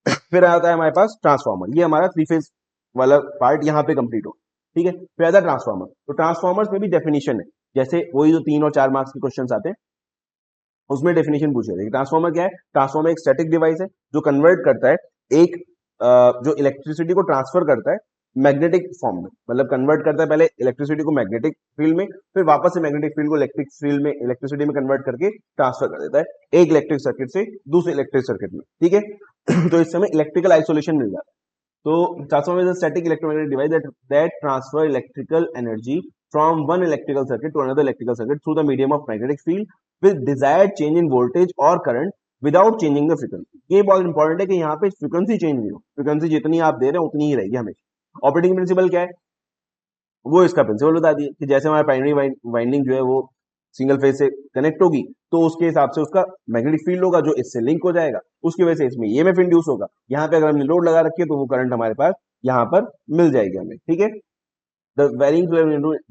Speaker 1: फिर आता है हमारे पास ट्रांसफार्मर। ये हमारा 3 फेज वाला पार्ट यहाँ पे कंप्लीट हो। ठीक है, फिर आता है ट्रांसफार्मर। तो ट्रांसफार्मर्स में भी डेफिनेशन है, जैसे वही जो 3 और 4 मार्क्स के क्वेश्चन आते हैं उसमें डेफिनेशन पूछे थे। ट्रांसफार्मर क्या है, ट्रांसफार्मर एक स्टैटिक डिवाइस है जो कन्वर्ट करता है एक जो इलेक्ट्रिसिटी को ट्रांसफर करता है मैग्नेटिक फॉर्म में, मतलब कन्वर्ट करता है पहले इलेक्ट्रिसिटी को मैग्नेटिक फील्ड में, फिर वापस से मैग्नेटिक फील्ड को इलेक्ट्रिक फील्ड में इलेक्ट्रिसिटी में कन्वर्ट करके ट्रांसफर कर देता है एक इलेक्ट्रिक सर्किट से दूसरे इलेक्ट्रिक सर्किट में। ठीक है तो इस समय इलेक्ट्रिकल आइसोलेशन मिल जाता है। तो transformer is a static electromagnetic device that transfer electrical energy from one electrical circuit to another electrical circuit through the medium of magnetic field with desired change in voltage or current without changing the frequency। ये बहुत important है कि यहाँ पे frequency change नहीं हो, frequency जितनी आप दे रहे हैं उतनी ही रहेगी हमेशा। ऑपरेटिंग प्रिंसिपल क्या है, वो इसका प्रिंसिपल बता दिए कि जैसे हमारा प्राइमरी वाइंडिंग जो है वो सिंगल फेज से कनेक्ट होगी तो उसके हिसाब से उसका मैग्नेटिक फील्ड होगा जो इससे लिंक हो जाएगा, उसकी वजह से इसमें ईएमएफ इंड्यूस होगा। यहाँ पे अगर हमने लोड लगा रखी है तो वो करंट हमारे पास यहाँ पर मिल जाएगी हमें। ठीक है, the varying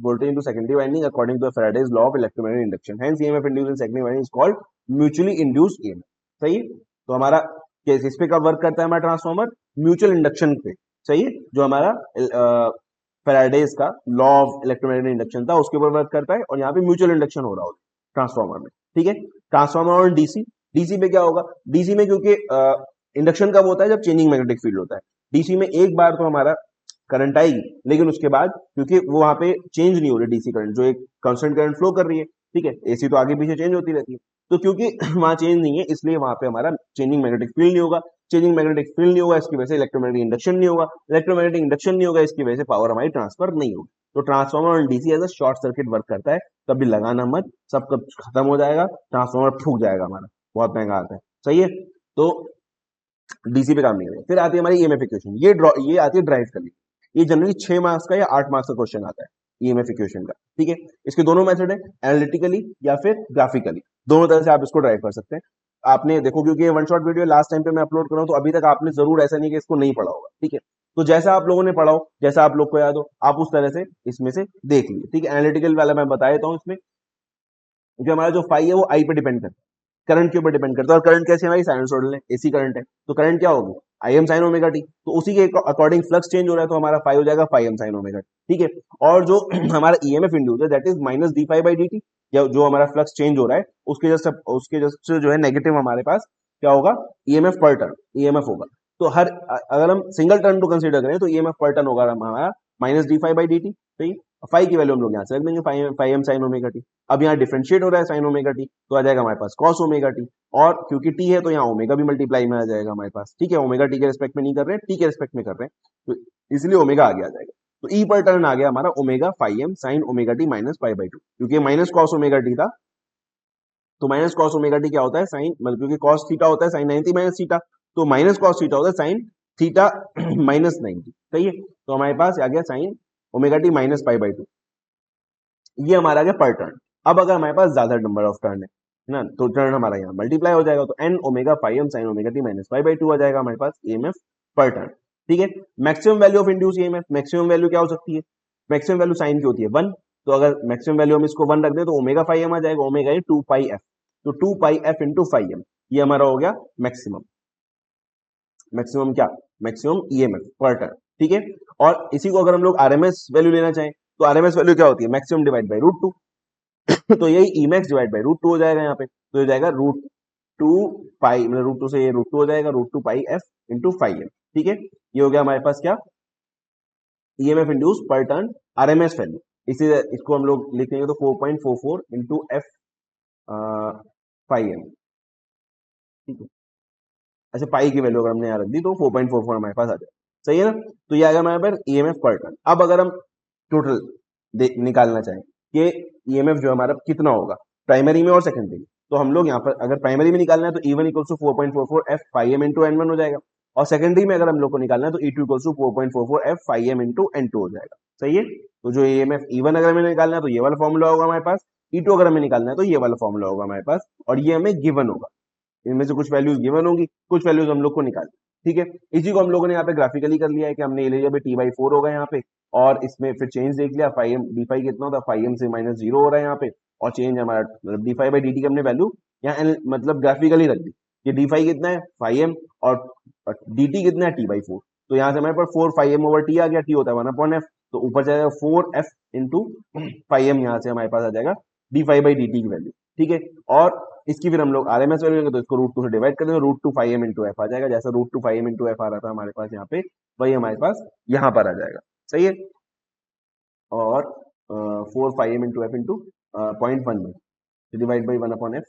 Speaker 1: voltage into secondary winding according to Faraday's law of electromagnetic induction, hence EMF induced in secondary winding is called mutually induced EMF. सही है, तो हमारा किस पे का वर्क करता है हमारा ट्रांसफार्मर, म्यूचुअल इंडक्शन पे। सही है, जो हमारा फैराडेज का लॉ ऑफ इलेक्ट्रोमैग्नेटिक इंडक्शन था उसके ऊपर वर्क करता है, और यहाँ पे म्यूचुअल इंडक्शन हो रहा होता है ट्रांसफार्मर में। ठीक है, ट्रांसफार्मर और डीसी डीसी में क्या होगा, डीसी में क्योंकि इंडक्शन कब होता है, जब चेंजिंग मैग्नेटिक फील्ड होता है। डीसी में एक बार तो हमारा करंट आएगी, लेकिन उसके बाद क्योंकि वो वहां पे चेंज नहीं हो रही डीसी करंट, जो एक कांस्टेंट करंट फ्लो कर रही है, ठीक है, एसी तो आगे पीछे चेंज होती रहती है, तो क्योंकि वहां चेंज नहीं है इसलिए वहां पे हमारा चेंजिंग मैग्नेटिक फील्ड नहीं होगा। चेंजिंग मैग्नेटिक फील्ड नहीं होगा, इसकी वजह से इलेक्ट्रोमैग्नेटिक इंडक्शन नहीं होगा, इलेक्ट्रोमैग्नेटिक इंडक्शन नहीं होगा, इसकी वजह से पावर हमारी ट्रांसफर नहीं होगी। तो ट्रांसफॉर्मर और DC as a short circuit work करता है, कभी लगाना मत, सब कब खत्म हो जाएगा, ट्रांसफॉर्मर फूक जाएगा हमारा, बहुत महंगा आता है। सही है, तो डीसी पे काम नहीं करेगा। फिर आती है हमारी ईएमएफ इक्वेशन, ये आती है ड्राइव करने, ये जनरली 6 मार्क्स का या 8 मार्क्स का क्वेश्चन आता है ईएमएफ इक्वेशन का, ठीक है। इसके दोनों मेथड है, एनालिटिकली या फिर ग्राफिकली, दोनों तरह से आप इसको ड्राइव कर सकते हैं। आपने देखो, क्योंकि ये one shot video last time पे मैं अपलोड कर रहा हूं, तो अभी तक आपने जरूर ऐसा नहीं कि इसको नहीं पढ़ा होगा, ठीक है। तो जैसा आप लोगों ने पढ़ा हो, जैसा आप लोग को याद हो, आप उस तरह से इसमें से देख लीजिए, ठीक है। एनालिटिकल वाला मैं बता देता हूँ इसमें, क्योंकि हमारा जो फाई है वो आई पे डिपेंड करता है, करंट के ऊपर डिपेंड करता है, और करंट कैसे हमारी साइनसोइडल है, एसी करंट है, तो करंट क्या होगी, I am sine omega T, तो उसी के अकॉर्डिंग फ्लक्स चेंज हो रहा है, तो हमारा फाई हो जाएगा phi M sine omega T, ठीक है। और जो हमारा ईएमएफ इंड्यूस है that is minus D phi by D T, या जो हमारा फ्लक्स चेंज हो रहा है उसके जस्ट जो है नेगेटिव हमारे पास क्या होगा, ईएमएफ पर टर्न, ईएमएफ होगा। तो अगर हम सिंगल टर्न को कंसीडर करें तो ईएमएफ पर टर्न होगा हमारा minus D phi by D T, सही। फाई की वैल्यू हम लोग यहाँ से रख देंगे, phi M sine omega T. अब यहाँ डिफरेंशिएट हो रहा है साइन ओमेगा टी, तो आ जाएगा हमारे पास कॉस ओमेगा टी, और क्योंकि टी है तो यहाँ ओमेगा भी मल्टीप्लाई में आ जाएगा हमारे पास, ठीक है। ओमेगा टी के रिस्पेक्ट में नहीं कर रहे हैं, टी के रिस्पेक्ट में कर रहे हैं, तो इसलिए ओमेगा आगे आ जाएगा। तो ई पर टर्न आ गया हमारा omega phi M sine omega T minus pi by two, क्योंकि माइनस कॉस ओमेगा टी था, तो माइनस कॉस ओमेगा टी क्या होता है, साइन, मतलब क्योंकि कॉस थीटा होता है साइन 90 माइनस थीटा, तो माइनस कॉस थीटा होता है साइन थीटा माइनस 90, सही है। तो हमारे पास आ गया sign omega T minus pi by to, ये हमारा आ गया पर टर्न। अब अगर हमारे पास ज्यादा नंबर ऑफ टर्न है ना, तो टर्न हमारा यहाँ मल्टीप्लाई हो जाएगा, तो N omega phi M sine omega T minus pi by two आ जाएगा हमारे पास ईएमएफ पर टर्न, ठीक है। Maximum value of induce EMF, maximum value क्या हो सकती है, मैक्सिमम वैल्यू साइन की होती है 1, तो अगर मैक्सिमम वैल्यू हम इसको 1 रख दें तो ओमेगा फाई एम आ जाएगा, ओमेगा ये 2 पाई एफ, तो 2 पाई एफ इंटू फाई एम, ये हमारा हो गया मैक्सिमम। मैक्सिमम क्या, मैक्सिमम ईएमएफ पर टर्न, ठीक है। और इसी को अगर हम लोग आरएमएस वैल्यू लेना चाहें, तो आरएमएस वैल्यू क्या होती है, मैक्सिमम डिवाइड बाई रूट 2, तो यही ईमैक्स डिवाइड बाई रूट 2 हो जाएगा यहाँ पे, तो हो जाएगा रूट 2 पाई, मतलब रूट 2 से ये रूट 2 हो जाएगा, रूट 2 पाई एफ इंटू फाई एम, ठीक है। ये हो गया हमारे पास क्या, ईएमएफ इंड्यूस पर टर्न आरएमएस वैल्यू। इसी इसको हम लोग लिखेंगे तो 4.44 इंटू एफ फाई एम, ठीक है। अच्छा, पाई की वैल्यू अगर हमने यहाँ रख दी तो 4.44 हमारे पास आ जाए, सही है ना। तो ये आ गया हमारे पास ईएमएफ पर टर्न। अब अगर हम टोटल निकालना चाहें कि ईएमएफ जो हमारा कितना होगा प्राइमरी में और सेकेंडरी में, तो हम लोग यहाँ पर अगर प्राइमरी में निकालना है तो E1 equals to 4.44 F phi M into N one हो जाएगा, और सेकेंडरी में अगर हम लोग को निकालना है तो E2 equals to 4.44 F phi M into N two हो जाएगा, सही है। तो जो ईएमएफ E1 अगर हमें निकालना है तो ये वाला फॉर्मूला होगा हमारे पास, E2 अगर हमें निकालना है तो ये वाला फॉर्मूला होगा हमारे पास, और ये हमें गिवन होगा, इनमें से कुछ वैल्यूज गिवन होगी, कुछ वैल्यूज हम लोग को निकालनी, ठीक है। इसी को हम लोगों ने यहाँ पे ग्राफिकली कर लिया है कि हमने ये ले लिया टी बाई 4 होगा यहाँ पे, और इसमें फिर चेंज देख लिया, फाई एम डी फाई कितना होता है, फाई एम से माइनस 0 हो रहा है यहाँ पे, और चेंज हमारा मतलब D phi by D T की हमने वैल्यू यहाँ मतलब ग्राफिकली रख दी, कि डी फाई कितना है फाई एम, और डी टी कितना है टी बाई 4, तो यहाँ से हमारे पास 4 फाई एम ओवर टी आ गया, टी होता है 1 अपॉन एफ, तो ऊपर जाएगा 4 एफ इंटू फाई एम, यहाँ से हमारे पास आ जाएगा D phi by D T की वैल्यू, ठीक है। और इसकी फिर हम लोग आरएमएस वैल्यू लेंगे तो इसको रूट 2 से डिवाइड कर देंगे, root 2 phi M into F आ जाएगा, जैसा root 2 phi M into F आ रहा था हमारे पास यहाँ पे, वही हमारे पास यहाँ पर आ जाएगा, सही है। और 4 phi M into F into 0.1 में divide by 1 upon F,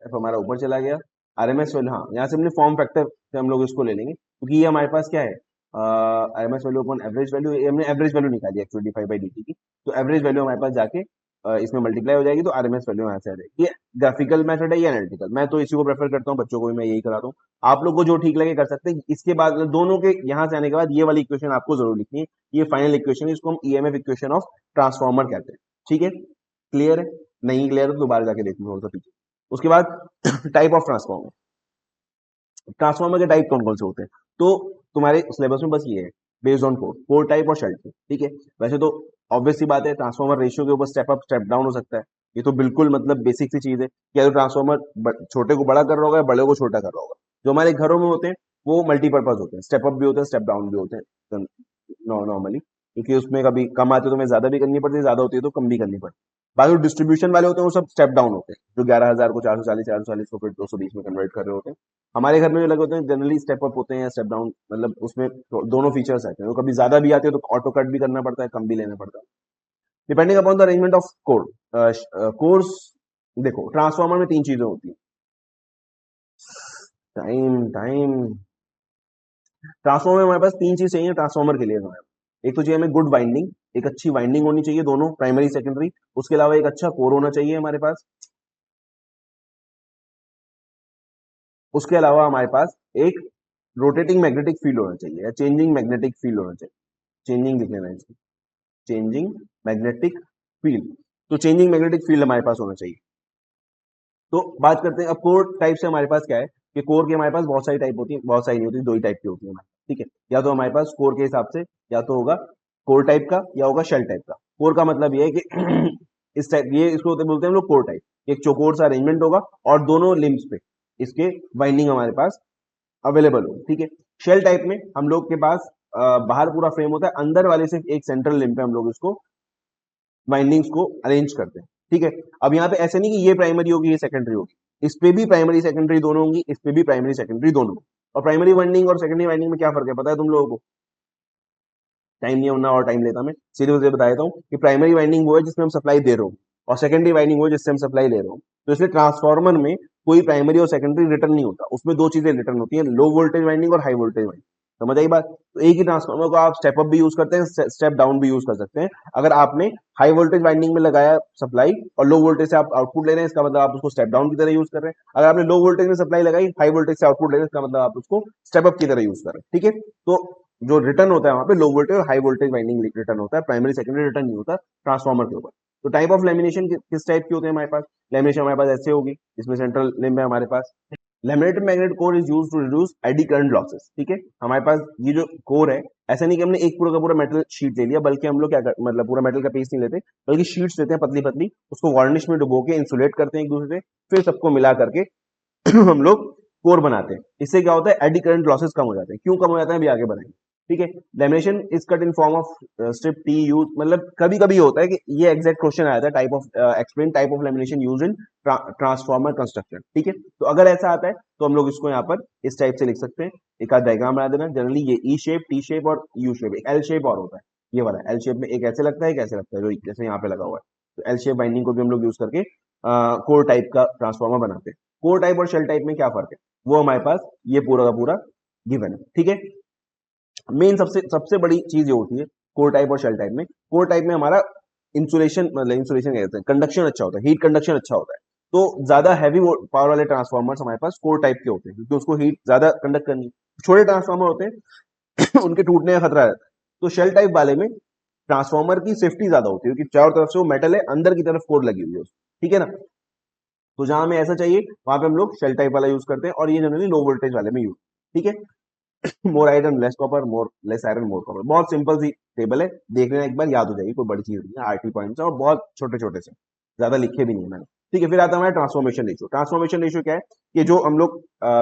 Speaker 1: F हमारा ऊपर चला गया। आरएमएस वैल्यू, हाँ यहाँ से हमने फॉर्म फैक्टर से हम लोग इसको ले लेंगे, क्योंकि ये हमारे पास क्या है, RMS value upon average value, हमने एवरेज वैल्यू निकाली actually D phi by D T की, तो एवरेज वैल्यू हमारे पास जाके इसमें मल्टीप्लाई हो जाएगी, तो आरएमएस वैल्यू यहाँ से आ जाएगी। ये ग्राफिकल मेथड है या एनालिटिकल, मैं तो इसी को प्रेफर करता हूँ, बच्चों को भी मैं यही कराता हूँ, आप लोग को जो ठीक लगे कर सकते हैं। इसके बाद दोनों के यहाँ से आने के बाद ये वाली इक्वेशन आपको जरूर लिखनी है, ये फाइनल इक्वेशन है, इसको हम ईएमएफ इक्वेशन ऑफ ट्रांसफॉर्मर कहते हैं, ठीक है। क्लियर है, नहीं क्लियर है तो दोबारा जाके देखना थोड़ा सा पीछे। उसके बाद टाइप ऑफ ट्रांसफॉर्मर, ट्रांसफॉर्मर के टाइप कौन कौन से होते हैं, तो तुम्हारे सिलेबस में बस ये है, बेस्ड ऑन कोर टाइप और शेल टाइप, ठीक है। वैसे तो ऑब्वियस सी बात है, ट्रांसफॉर्मर रेशियो के ऊपर स्टेप अप स्टेप डाउन हो सकता है, ये तो बिल्कुल मतलब बेसिक सी चीज है, कि अगर ट्रांसफॉर्मर छोटे को बड़ा कर रहा होगा, बड़े को छोटा कर रहा होगा। जो हमारे घरों में होते हैं वो मल्टीपर्पज होते हैं, स्टेप अप भी होते हैं, स्टेप डाउन भी होते हैं नॉर्मली, क्योंकि उसमें कभी कम आती है तो हमें ज्यादा भी करनी पड़ती है, ज्यादा होती है तो कम भी करनी पड़ती है। बाकी डिस्ट्रीब्यूशन वाले होते हैं वो सब स्टेप डाउन होते हैं, जो 11,000 को 440 को फिर 220 में कन्वर्ट कर रहे होते हैं। हमारे घर में जो लगे होते हैं जनरली स्टेप अप होते हैं या स्टेप डाउन, मतलब उसमें दोनों फीचर्स आते हैं। तो कभी ज्यादा भी आते हैं तो ऑटो कट भी करना पड़ता है, कम भी लेना पड़ता है, depending upon the arrangement of code course. देखो ट्रांसफार्मर में तीन चीजें होती है। टाइम टाइम ट्रांसफार्मर में हमारे पास तीन चीज चाहिए ट्रांसफार्मर के लिए हमें। एक तो चाहिए हमें गुड वाइंडिंग, एक अच्छी वाइंडिंग होनी चाहिए दोनों प्राइमरी सेकेंडरी। उसके अलावा एक अच्छा कोर होना चाहिए हमारे पास। उसके अलावा हमारे पास एक रोटेटिंग मैग्नेटिक फील्ड होना चाहिए या चेंजिंग मैग्नेटिक फील्ड होना चाहिए। चेंजिंग लिख लेना है, चेंजिंग मैग्नेटिक फील्ड। तो चेंजिंग मैग्नेटिक फील्ड हमारे पास होना चाहिए। तो बात करते हैं अब कोर टाइप से हमारे पास क्या है कि कोर की हमारे पास बहुत सारी टाइप होती है, बहुत सारी नहीं होती, दो ही टाइप की होती है हमारे पास, ठीक है। या तो हमारे पास कोर के हिसाब से या तो होगा कोर टाइप का या होगा शेल टाइप का। कोर का मतलब ये है कि इस टाइप, ये इसको बोलते हैं हम लोग कोर टाइप। एक चौकोर सा अरेंजमेंट होगा और दोनों लिम्स पे इसके वाइंडिंग हमारे पास अवेलेबल होगी, ठीक है। शेल टाइप में हम लोग के पास बाहर पूरा फ्रेम होता है, अंदर वाले से एक सेंट्रल लिम्प पे हम लोग इसको वाइंडिंग्स को अरेंज करते हैं, ठीक है। अब यहाँ पे ऐसे नहीं कि ये प्राइमरी होगी ये सेकेंडरी होगी, इस पे भी प्राइमरी सेकेंडरी दोनों होंगी, इस पे भी प्राइमरी सेकेंडरी दोनों। और प्राइमरी वाइंडिंग और सेकेंडरी वाइंडिंग में क्या फर्क है पता है तुम लोगों को? टाइम नहीं होना और टाइम लेता मैं सीधे सीधे बता देता हूँ कि प्राइमरी वाइंडिंग वो है जिसमें हम सप्लाई दे रहे हो और सेकेंडरी वाइंडिंग वो है जिससे हम सप्लाई ले रहे हो। तो इसलिए ट्रांसफार्मर में कोई प्राइमरी और सेकेंडरी रिटर्न नहीं होता, उसमें दो चीजें रिटर्न होती है, लो वोल्टेज वाइंडिंग और हाई वोल्टेज वाइंडिंग। समझ आई बात? तो एक ही ट्रांसफार्मर को आप स्टेप अप भी यूज करते हैं, स्टेप डाउन भी यूज कर सकते हैं। अगर आपने हाई वोल्टेज वाइंडिंग में लगाया सप्लाई और लो वोल्टेज से आप आउटपुट ले रहे हैं, इसका मतलब आप उसको स्टेप डाउन की तरह यूज कर रहे हैं। अगर आपने लो वोल्टेज में सप्लाई लगाई, हाई वोल्टेज से आउटपुट ले रहे हैं, इसका मतलब आप उसको स्टेप अप की तरह यूज कर रहे हैं, ठीक है। तो जो रिटर्न होता है वहां पे लो वोल्टेज और हाई वोल्टेज वाइंडिंग रिटर्न होता है, प्राइमरी सेकेंडरी रिटर्न नहीं होता ट्रांसफार्मर के ऊपर। तो टाइप ऑफ लेमिनेशन किस टाइप की होते हैं हमारे पास? लेमिनेशन हमारे पास ऐसे होगी, इसमें सेंट्रल लिम्ब है हमारे पास। Laminated magnet core is used to reduce eddy current losses, ठीक है। हमारे पास ये जो कोर है, ऐसा नहीं कि हमने एक पूरा का पूरा मेटल शीट ले लिया, बल्कि हम लोग क्या कर, मतलब पूरा मेटल का पीस नहीं लेते, बल्कि शीट्स लेते हैं पतली पतली, उसको वार्निश में डुबो के इंसुलेट करते हैं एक दूसरे से, फिर सबको मिला करके हम लोग कोर बनाते हैं। इससे क्या होता है, एडी करंट लॉसेस कम हो जाते हैं। क्यों कम हो जाते हैं अभी आगे बढ़ाएंगे, ठीक है। Lamination is cut in form of strip T use, मतलब कभी कभी होता है कि ये एग्जैक्ट क्वेश्चन आया था, type of explain type of lamination use in transformer construction, ठीक है। तो अगर ऐसा आता है तो हम लोग इसको यहाँ पर इस टाइप से लिख सकते हैं। एक आध डायग्राम बना देना, जनरली ये ई शेप, टी शेप और यू शेप, एल शेप और होता है ये वाला। एल शेप में एक ऐसे लगता है, एक ऐसे लगता है, जो जैसे यहाँ पे लगा हुआ है। तो एल शेप बाइंडिंग को भी हम लोग यूज करके कोर टाइप का ट्रांसफार्मर बनाते हैं। कोर टाइप और शेल टाइप में क्या फर्क है, वो हमारे पास ये पूरा का पूरा गिवन है, ठीक है। मेन सबसे सबसे बड़ी चीज ये होती है कोर टाइप और शेल टाइप में। कोर टाइप में हमारा इंसुलेशन, मतलब इंसुलेशन कहते हैं, कंडक्शन अच्छा होता है, हीट कंडक्शन अच्छा होता है। तो ज्यादा हैवी पावर वाले ट्रांसफार्मर्स हमारे पास कोर टाइप के होते हैं, क्योंकि उसको हीट ज्यादा कंडक्ट करनी है। छोटे ट्रांसफार्मर होते हैं उनके टूटने का खतरा रहता है। तो शेल टाइप वाले में ट्रांसफार्मर की सेफ्टी ज्यादा होती है, क्योंकि चारों तरफ से वो मेटल है, अंदर की तरफ कोर लगी हुई है उसमें, ठीक है ना। तो जहां हमें ऐसा चाहिए वहां पे हम लोग शेल टाइप वाला यूज करते हैं, और ये जनरली लो वोल्टेज वाले में यूज, ठीक है। More iron less copper, more less iron more copper, बहुत सिंपल सी टेबल है, देख लेना एक बार, याद हो जाएगी, कोई बड़ी चीज नहीं है, आरटी पॉइंट्स है और बहुत छोटे छोटे से, ज्यादा लिखे भी नहीं है मैंने, ठीक है। फिर आता है हमारा ट्रांसफॉर्मेशन रेशियो। ट्रांसफॉर्मेशन रेशियो क्या है कि जो हम लोग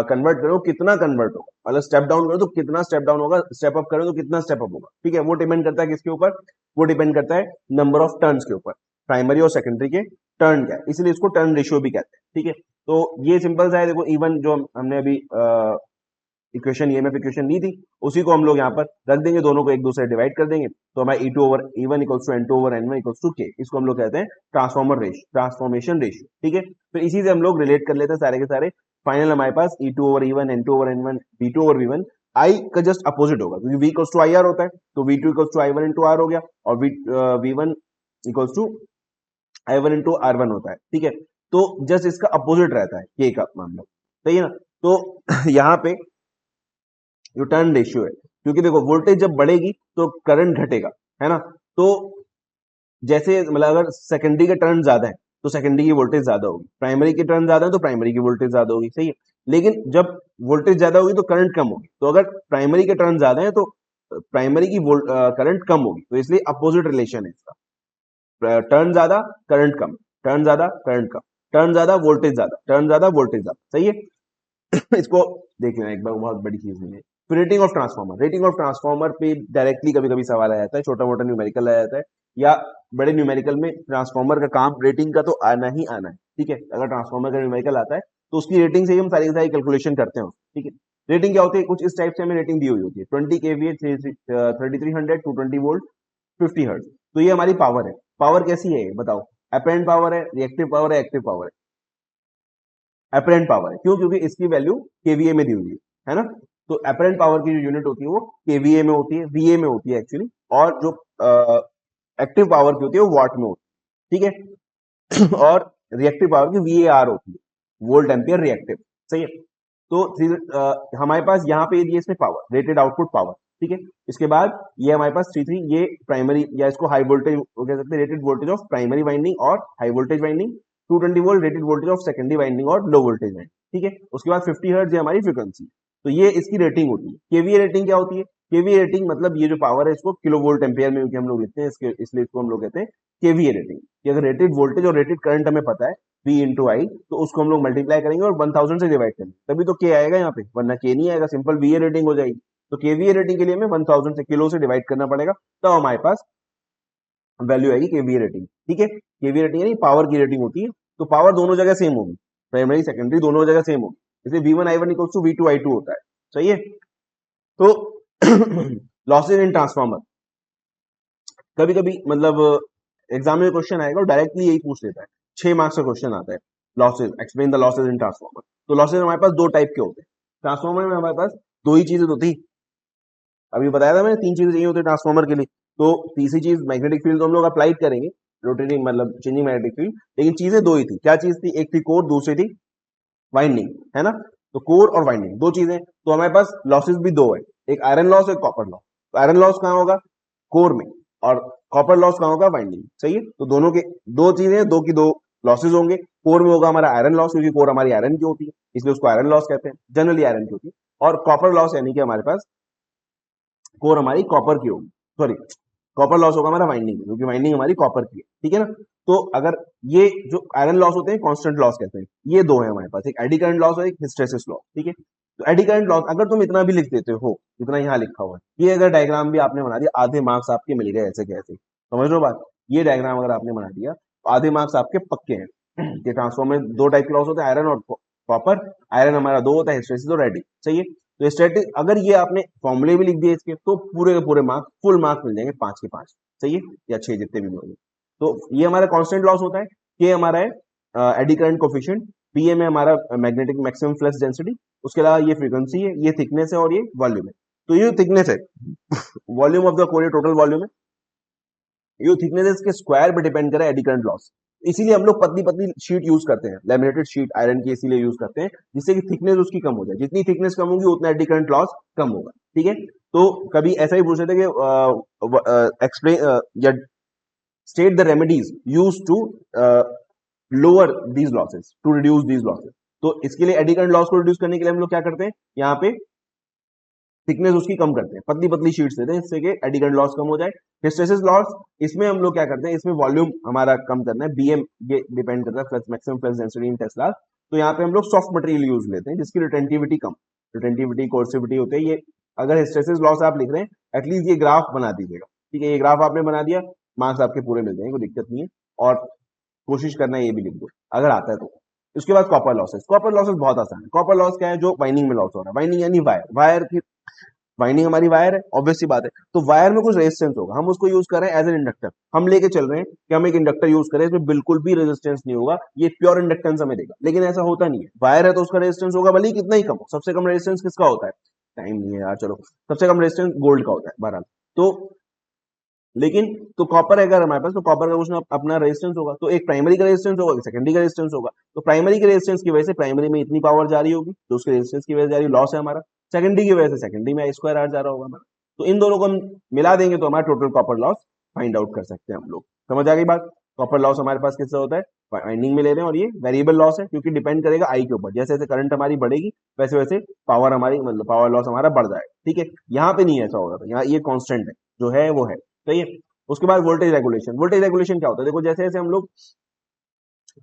Speaker 1: कन्वर्ट करो कितना कन्वर्ट होगा, मतलब स्टेप डाउन करो तो कितना स्टेप डाउन होगा, स्टेप अप करो तो कितना स्टेप अप होगा, ठीक है। वो डिपेंड करता है किसके ऊपर, वो डिपेंड करता है नंबर ऑफ टर्न्स के ऊपर, प्राइमरी और सेकेंडरी के टर्न क्या है, इसलिए इसको टर्न रेशियो भी कहते हैं, ठीक है। तो ये सिंपल सा है, देखो इवन जो हमने अभी इक्वेशन ईएमएफ इक्वेशन ली थी, उसी को हम लोग यहाँ पर रख देंगे, दोनों को एक दूसरे डिवाइड कर देंगे, तो हमारा E2 over E1 equals to N2 over N1 equals to K, इसको हम लोग कहते हैं ट्रांसफॉर्मेशन रेशियो, ठीक है। फिर इसी से हम लोग रिलेट कर लेते हैं सारे के सारे। फाइनल हमारे पास E2 over E1, N2 over N1, V2 over V1, I का जस्ट अपोजिट होगा, क्योंकि V इक्वल्स टू IR होता है, तो V2 equals to I1 into R हो गया, और V1 equals to I1 into R1 होता है, ठीक है। तो जस्ट इसका अपोजिट रहता है K का मामला, सही है ना। तो यहाँ पे जो टर्न रेशियो है, क्योंकि देखो वोल्टेज जब बढ़ेगी तो करंट घटेगा, है ना। तो जैसे मतलब अगर सेकेंडरी के टर्न ज्यादा है तो सेकेंडरी की वोल्टेज ज्यादा होगी, प्राइमरी के टर्न ज्यादा है तो प्राइमरी की वोल्टेज ज्यादा होगी, सही है। लेकिन जब वोल्टेज ज्यादा होगी तो करंट कम होगी, तो अगर प्राइमरी के टर्न ज्यादा है तो प्राइमरी की करंट कम होगी, तो इसलिए अपोजिट रिलेशन है इसका। टर्न ज्यादा करंट कम, टर्न ज्यादा करंट कम, टर्न ज्यादा वोल्टेज ज्यादा, टर्न ज्यादा वोल्टेज ज्यादा, सही है। इसको देख लेना एक बार, बहुत बड़ी चीज नहीं है। फिर रेटिंग ऑफ ट्रांसफार्मर पे डायरेक्टली कभी कभी सवाल आ जाता है, छोटा मोटा न्यूमेरिकल आ जाता है, या बड़े न्यूमेरिकल में ट्रांसफार्मर का काम रेटिंग का तो आना ही आना है, ठीक है। अगर ट्रांसफार्मर का न्यूमेरिकल आता है तो उसकी रेटिंग से ही हम सारी की सारी कैलकुलेशन करते हैं, ठीक है। रेटिंग क्या होती है, कुछ इस टाइप से हमें रेटिंग दी हुई होती है, 20 केवीए, 3300, 220 वोल्ट, 50 हर्ट्ज। तो ये हमारी पावर है। पावर कैसी है बताओ, अपेरेंट पावर है, रिएक्टिव पावर है, एक्टिव पावर है। अपेरेंट पावर है, क्यों? क्योंकि इसकी वैल्यू केवीए में दी हुई है ना। तो अपेरेंट पावर की जो यूनिट होती है वो केवीए में होती है, वीए में होती है एक्चुअली, और जो एक्टिव पावर की होती है वो वाट में होती है, ठीक है। और रिएक्टिव पावर की वीएआर होती है, वोल्ट एम्पियर रिएक्टिव, सही है। तो हमारे पास यहाँ पे दिए इसमें पावर, रेटेड आउटपुट पावर, ठीक है। इसके बाद ये हमारे पास 33, ये प्राइमरी, या इसको हाई वोल्टेज कह सकते हैं, rated voltage of primary winding और high voltage winding. 220 volt rated voltage of secondary winding और लो वोल्टेज वाइंडिंग, ठीक है। उसके बाद 50 हर्ट्ज हमारी फ्रीक्वेंसी, तो ये इसकी रेटिंग होती है। केवीए रेटिंग क्या होती है? केवीए रेटिंग मतलब ये जो पावर है इसको किलो वोल्ट एम्पियर में हम लोग लिखते हैं, इसलिए इसको हम लोग कहते हैं केवीए रेटिंग। कि अगर रेटेड वोल्टेज और रेटेड करंट हमें पता है V इंटू आई, तो उसको हम लोग मल्टीप्लाई करेंगे और 1000 से डिवाइड करेंगे, तभी तो के आएगा यहाँ पे, वरना के नहीं आएगा, सिंपल वीए रेटिंग हो जाएगी। तो केवीए रेटिंग के लिए हमें 1000 से किलो से डिवाइड करना पड़ेगा, तो हमारे पास वैल्यू आएगी केवीए रेटिंग, ठीक है। केवीए रेटिंग यानी पावर की रेटिंग होती है। तो पावर दोनों जगह सेम होगी, प्राइमरी सेकेंडरी दोनों जगह सेम होगी, इसलिए V1 I1 equals to V2 I2 होता है, सही है। तो लॉसेज इन ट्रांसफार्मर, कभी कभी मतलब एग्जाम में क्वेश्चन आएगा और डायरेक्टली यही पूछ लेता है, 6 मार्क्स का क्वेश्चन आता है, losses, explain the losses in transformer. तो लॉसेज हमारे पास दो टाइप के होते हैं ट्रांसफार्मर में, हमारे पास दो ही चीजें तो थी, अभी बताया था मैंने, 3 चीजें चाहिए होती है ट्रांसफार्मर के लिए। तो तीसरी चीज मैग्नेटिक फील्ड तो हम लोग अप्लाई करेंगे, रोटेटिंग मतलब चेंजिंग मैग्नेटिक फील्ड, लेकिन चीजें दो ही थी। क्या चीज थी? एक थी कोर, दूसरी थी वाइंडिंग, है ना। तो कोर और वाइंडिंग दो चीजें, तो हमारे पास लॉसेस भी दो है, एक आयरन लॉस, एक कॉपर लॉस। तो आयरन लॉस कहाँ होगा? कोर में, और कॉपर लॉस कहाँ होगा? वाइंडिंग, सही है। तो दोनों के दो चीजें, दो की दो लॉसेज होंगे। कोर में होगा हमारा आयरन लॉस, क्योंकि कोर हमारी आयरन की होती है, इसलिए उसको आयरन लॉस कहते हैं, जनरली आयरन की होती है। और कॉपर लॉस यानी कि हमारे पास कोर हमारी कॉपर की होगी, सॉरी, कॉपर लॉस होगा हमारा वाइंडिंग में, क्योंकि वाइंडिंग हमारी कॉपर की है, ठीक है ना। तो अगर ये जो आयरन लॉस होते हैं कांस्टेंट लॉस कहते हैं, ये दो है हमारे पास, एक एडी करंट लॉस और एक हिस्टैरिसीस लॉस, ठीक है। तो एडी करंट लॉस अगर तुम इतना भी लिख देते हो, इतना यहाँ लिखा हुआ है, ये अगर डायग्राम भी आपने बना दिया, आधे मार्क्स आपके मिल गए ऐसे कैसे, समझ लो बात। ये डायग्राम अगर आपने बना दिया तो आधे मार्क्स आपके पक्के हैं। कि ट्रांसफॉर्मर में दो टाइप के लॉस होते हैं, आयरन और कॉपर। आयरन हमारा दो होता है, हिस्टैरिसीस और एडी, सही है। तो स्टैटिक अगर ये आपने फॉर्मूले भी लिख दिए इसके, तो पूरे के पूरे मार्क्स, फुल मार्क्स मिल जाएंगे 5 के 5, सही है, या 6 जितने भी होंगे। तो ये हमारा कांस्टेंट लॉस होता है, के हमारा है एडी करंट कोफिशिएंट, पीए में हमारा मैग्नेटिक मैक्सिमम फ्लक्स डेंसिटी, उसके अलावा ये फ्रीक्वेंसी है, ये थिकनेस है, और ये वॉल्यूम है। तो ये थिकनेस है, volume of the core, total volume है, ये थिकनेस के स्क्वायर पे डिपेंड करे एडी करंट लॉस। इसीलिए हम लोग पतली पतली शीट यूज करते हैं, लैमिनेटेड शीट आयरन की इसीलिए यूज करते हैं, जिससे कि थिकनेस उसकी कम हो जाए। जितनी थिकनेस कम होगी उतना एडी करंट लॉस कम होगा, ठीक है। तो कभी ऐसा ही पूछ रहे थे कि एक्सप्लेन या state the remedies use to lower these losses, to reduce these losses. तो इसके लिए एडी करंट लॉस को रिड्यूस करने के लिए हम लोग क्या करते हैं, यहाँ पे थिकनेस उसकी कम करते हैं, पतली पतली शीट्स देते हैं, जिससे कि एडी करंट लॉस कम हो जाए। हिस्टैरिसीस लॉस, इसमें हम लोग क्या करते हैं, इसमें वॉल्यूम हमारा कम करना है, बीएम ये डिपेंड करता है, flux maximum flux density in Tesla. तो यहाँ पे हम लोग सॉफ्ट मटेरियल यूज लेते हैं, जिसकी रिटेंटिविटी कम, रिटेंटिविटी कोर्सिविटी होती है। ये अगर हिस्टैरिसीस लॉस आप लिख रहे हैं, एटलीस्ट ये ग्राफ बना दीजिएगा, ठीक है। ये ग्राफ आपने बना दिया, मार्क्स आपके पूरे मिल जाएंगे, कोई दिक्कत नहीं है। और कोशिश करना है ये भी लिख दो अगर आता है तो। उसके बाद कॉपर लॉसेस, कॉपर लॉसेस बहुत आसान है। कॉपर लॉस क्या है? जो वाइंडिंग में लॉस हो रहा है, वाइंडिंग यानी वायर, वायर की वाइंडिंग हमारी वायर है, ऑब्वियस सी बात है। तो वायर में कुछ रेजिस्टेंस होगा, हम उसको यूज कर रहे हैं एज एन इंडक्टर, हम लेके चल रहे हैं कि हम एक इंडक्टर यूज करें, इसमें बिल्कुल भी रेजिस्टेंस नहीं होगा, ये प्योर इंडक्टेंस हमें देगा, लेकिन ऐसा होता नहीं है। वायर है तो उसका रेजिस्टेंस होगा, भले ही कितना ही कम हो। सबसे कम रेजिस्टेंस किसका होता है? टाइम नहीं है यार, चलो, सबसे कम रेजिस्टेंस गोल्ड का होता है बहरहाल। तो लेकिन तो कॉपर है अगर हमारे पास, तो कॉपर का उसमें अपना रेजिस्टेंस होगा, तो एक प्राइमरी का रेजिस्टेंस होगा, एक सेकेंडरी का रेजिस्टेंस होगा। तो प्राइमरी के रेजिस्टेंस की वजह से प्राइमरी में इतनी पावर जा रही होगी, तो उसके रेजिस्टेंस की वजह से जा रही लॉस है हमारा। सेकेंडरी की वजह से सेकेंडरी में आई स्क्वायर आर जा रहा होगा हमारा। तो इन दोनों को हम मिला देंगे तो हमारा total copper loss find out कर सकते हैं हम लोग। समझ आ गई बात? कॉपर लॉस हमारे पास किससे होता है? वाइंडिंग में ले रहे हैं, और ये वेरिएबल लॉस है, क्योंकि डिपेंड करेगा आई के ऊपर। जैसे जैसे करंट हमारी बढ़ेगी, वैसे वैसे पावर हमारी, मतलब पावर लॉस हमारा बढ़ जाएगा, ठीक है। यहाँ पे नहीं ऐसा होगा, तो यहाँ ये कांस्टेंट है, जो है वो है, सही है। उसके बाद वोल्टेज रेगुलेशन, वोल्टेज रेगुलेशन क्या होता है? देखो, जैसे जैसे हम लोग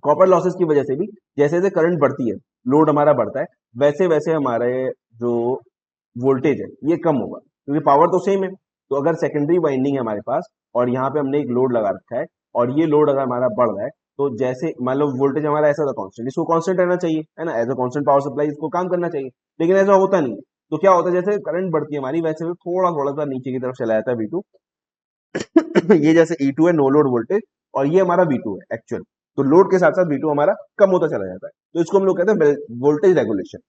Speaker 1: कॉपर लॉसेस की वजह से भी, जैसे जैसे करंट बढ़ती है, लोड हमारा बढ़ता है, वैसे वैसे हमारे जो वोल्टेज है ये कम होगा, क्योंकि पावर तो सेम है। तो अगर सेकेंडरी वाइंडिंग है हमारे पास और यहाँ पे हमने एक लोड लगा रखा है और ये लोड अगर हमारा बढ़ रहा है, तो जैसे मान लो वोल्टेज हमारा ऐसा था कांस्टेंट, इसको कांस्टेंट रहना चाहिए, है ना, as a constant power supply इसको काम करना चाहिए, लेकिन ऐसा होता नहीं है। तो क्या होता है, जैसे करंट बढ़ती है हमारी, वैसे थोड़ा थोड़ा सा नीचे की तरफ चला जाता है V2। ये जैसे E2 है, नो लोड वोल्टेज, और ये हमारा V2 है एक्चुअल। तो लोड के साथ साथ V2 हमारा कम होता चला जाता है, तो इसको हम लोग कहते हैं वोल्टेज रेगुलेशन,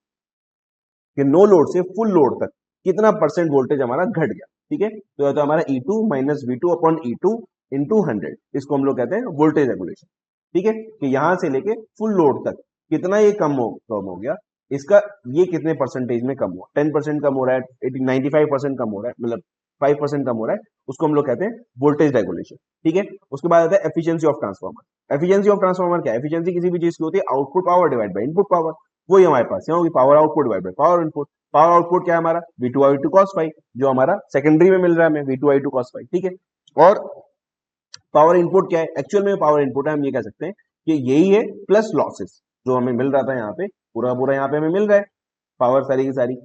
Speaker 1: कि नो लोड से फुल लोड तक कितना परसेंट वोल्टेज हमारा घट गया। ठीक है, तो यह तो हमारा E2 minus V2 upon E2 into 100, इसको हम लोग कहते हैं वोल्टेज रेगुलेशन। ठीक है, कि यहां से लेके फुल लोड तक कितना ये कम हो गया, इसका ये कितने परसेंटेज में कम हुआ, 10% कम हो रहा है, 95% कम हो रहा है, मतलब 5% कम हो रहा है, उसको हम लोग कहते हैं वोल्टेज रेगुलेशन। ठीक है, उसके बाद आता है efficiency of transformer. Efficiency of transformer क्या है, एफिशिएंसी किसी भी चीज की होती है output power divide by input power, वही हमारे पास यहाँ होगी power output divide by power input. Power output क्या है हमारा, V2 I2 cos फाई, जो हमारा सेकेंडरी में मिल रहा है हमें, V2 I2 cos फाई। ठीक है, और पावर इनपुट क्या है, एक्चुअल में पावर इनपुट है, हम ये कह सकते हैं कि यही है प्लस लॉसेस, जो हमें मिल रहा था यहाँ पे, पूरा पूरा यहाँ पे हमें मिल रहा है पावर सारी की सारी,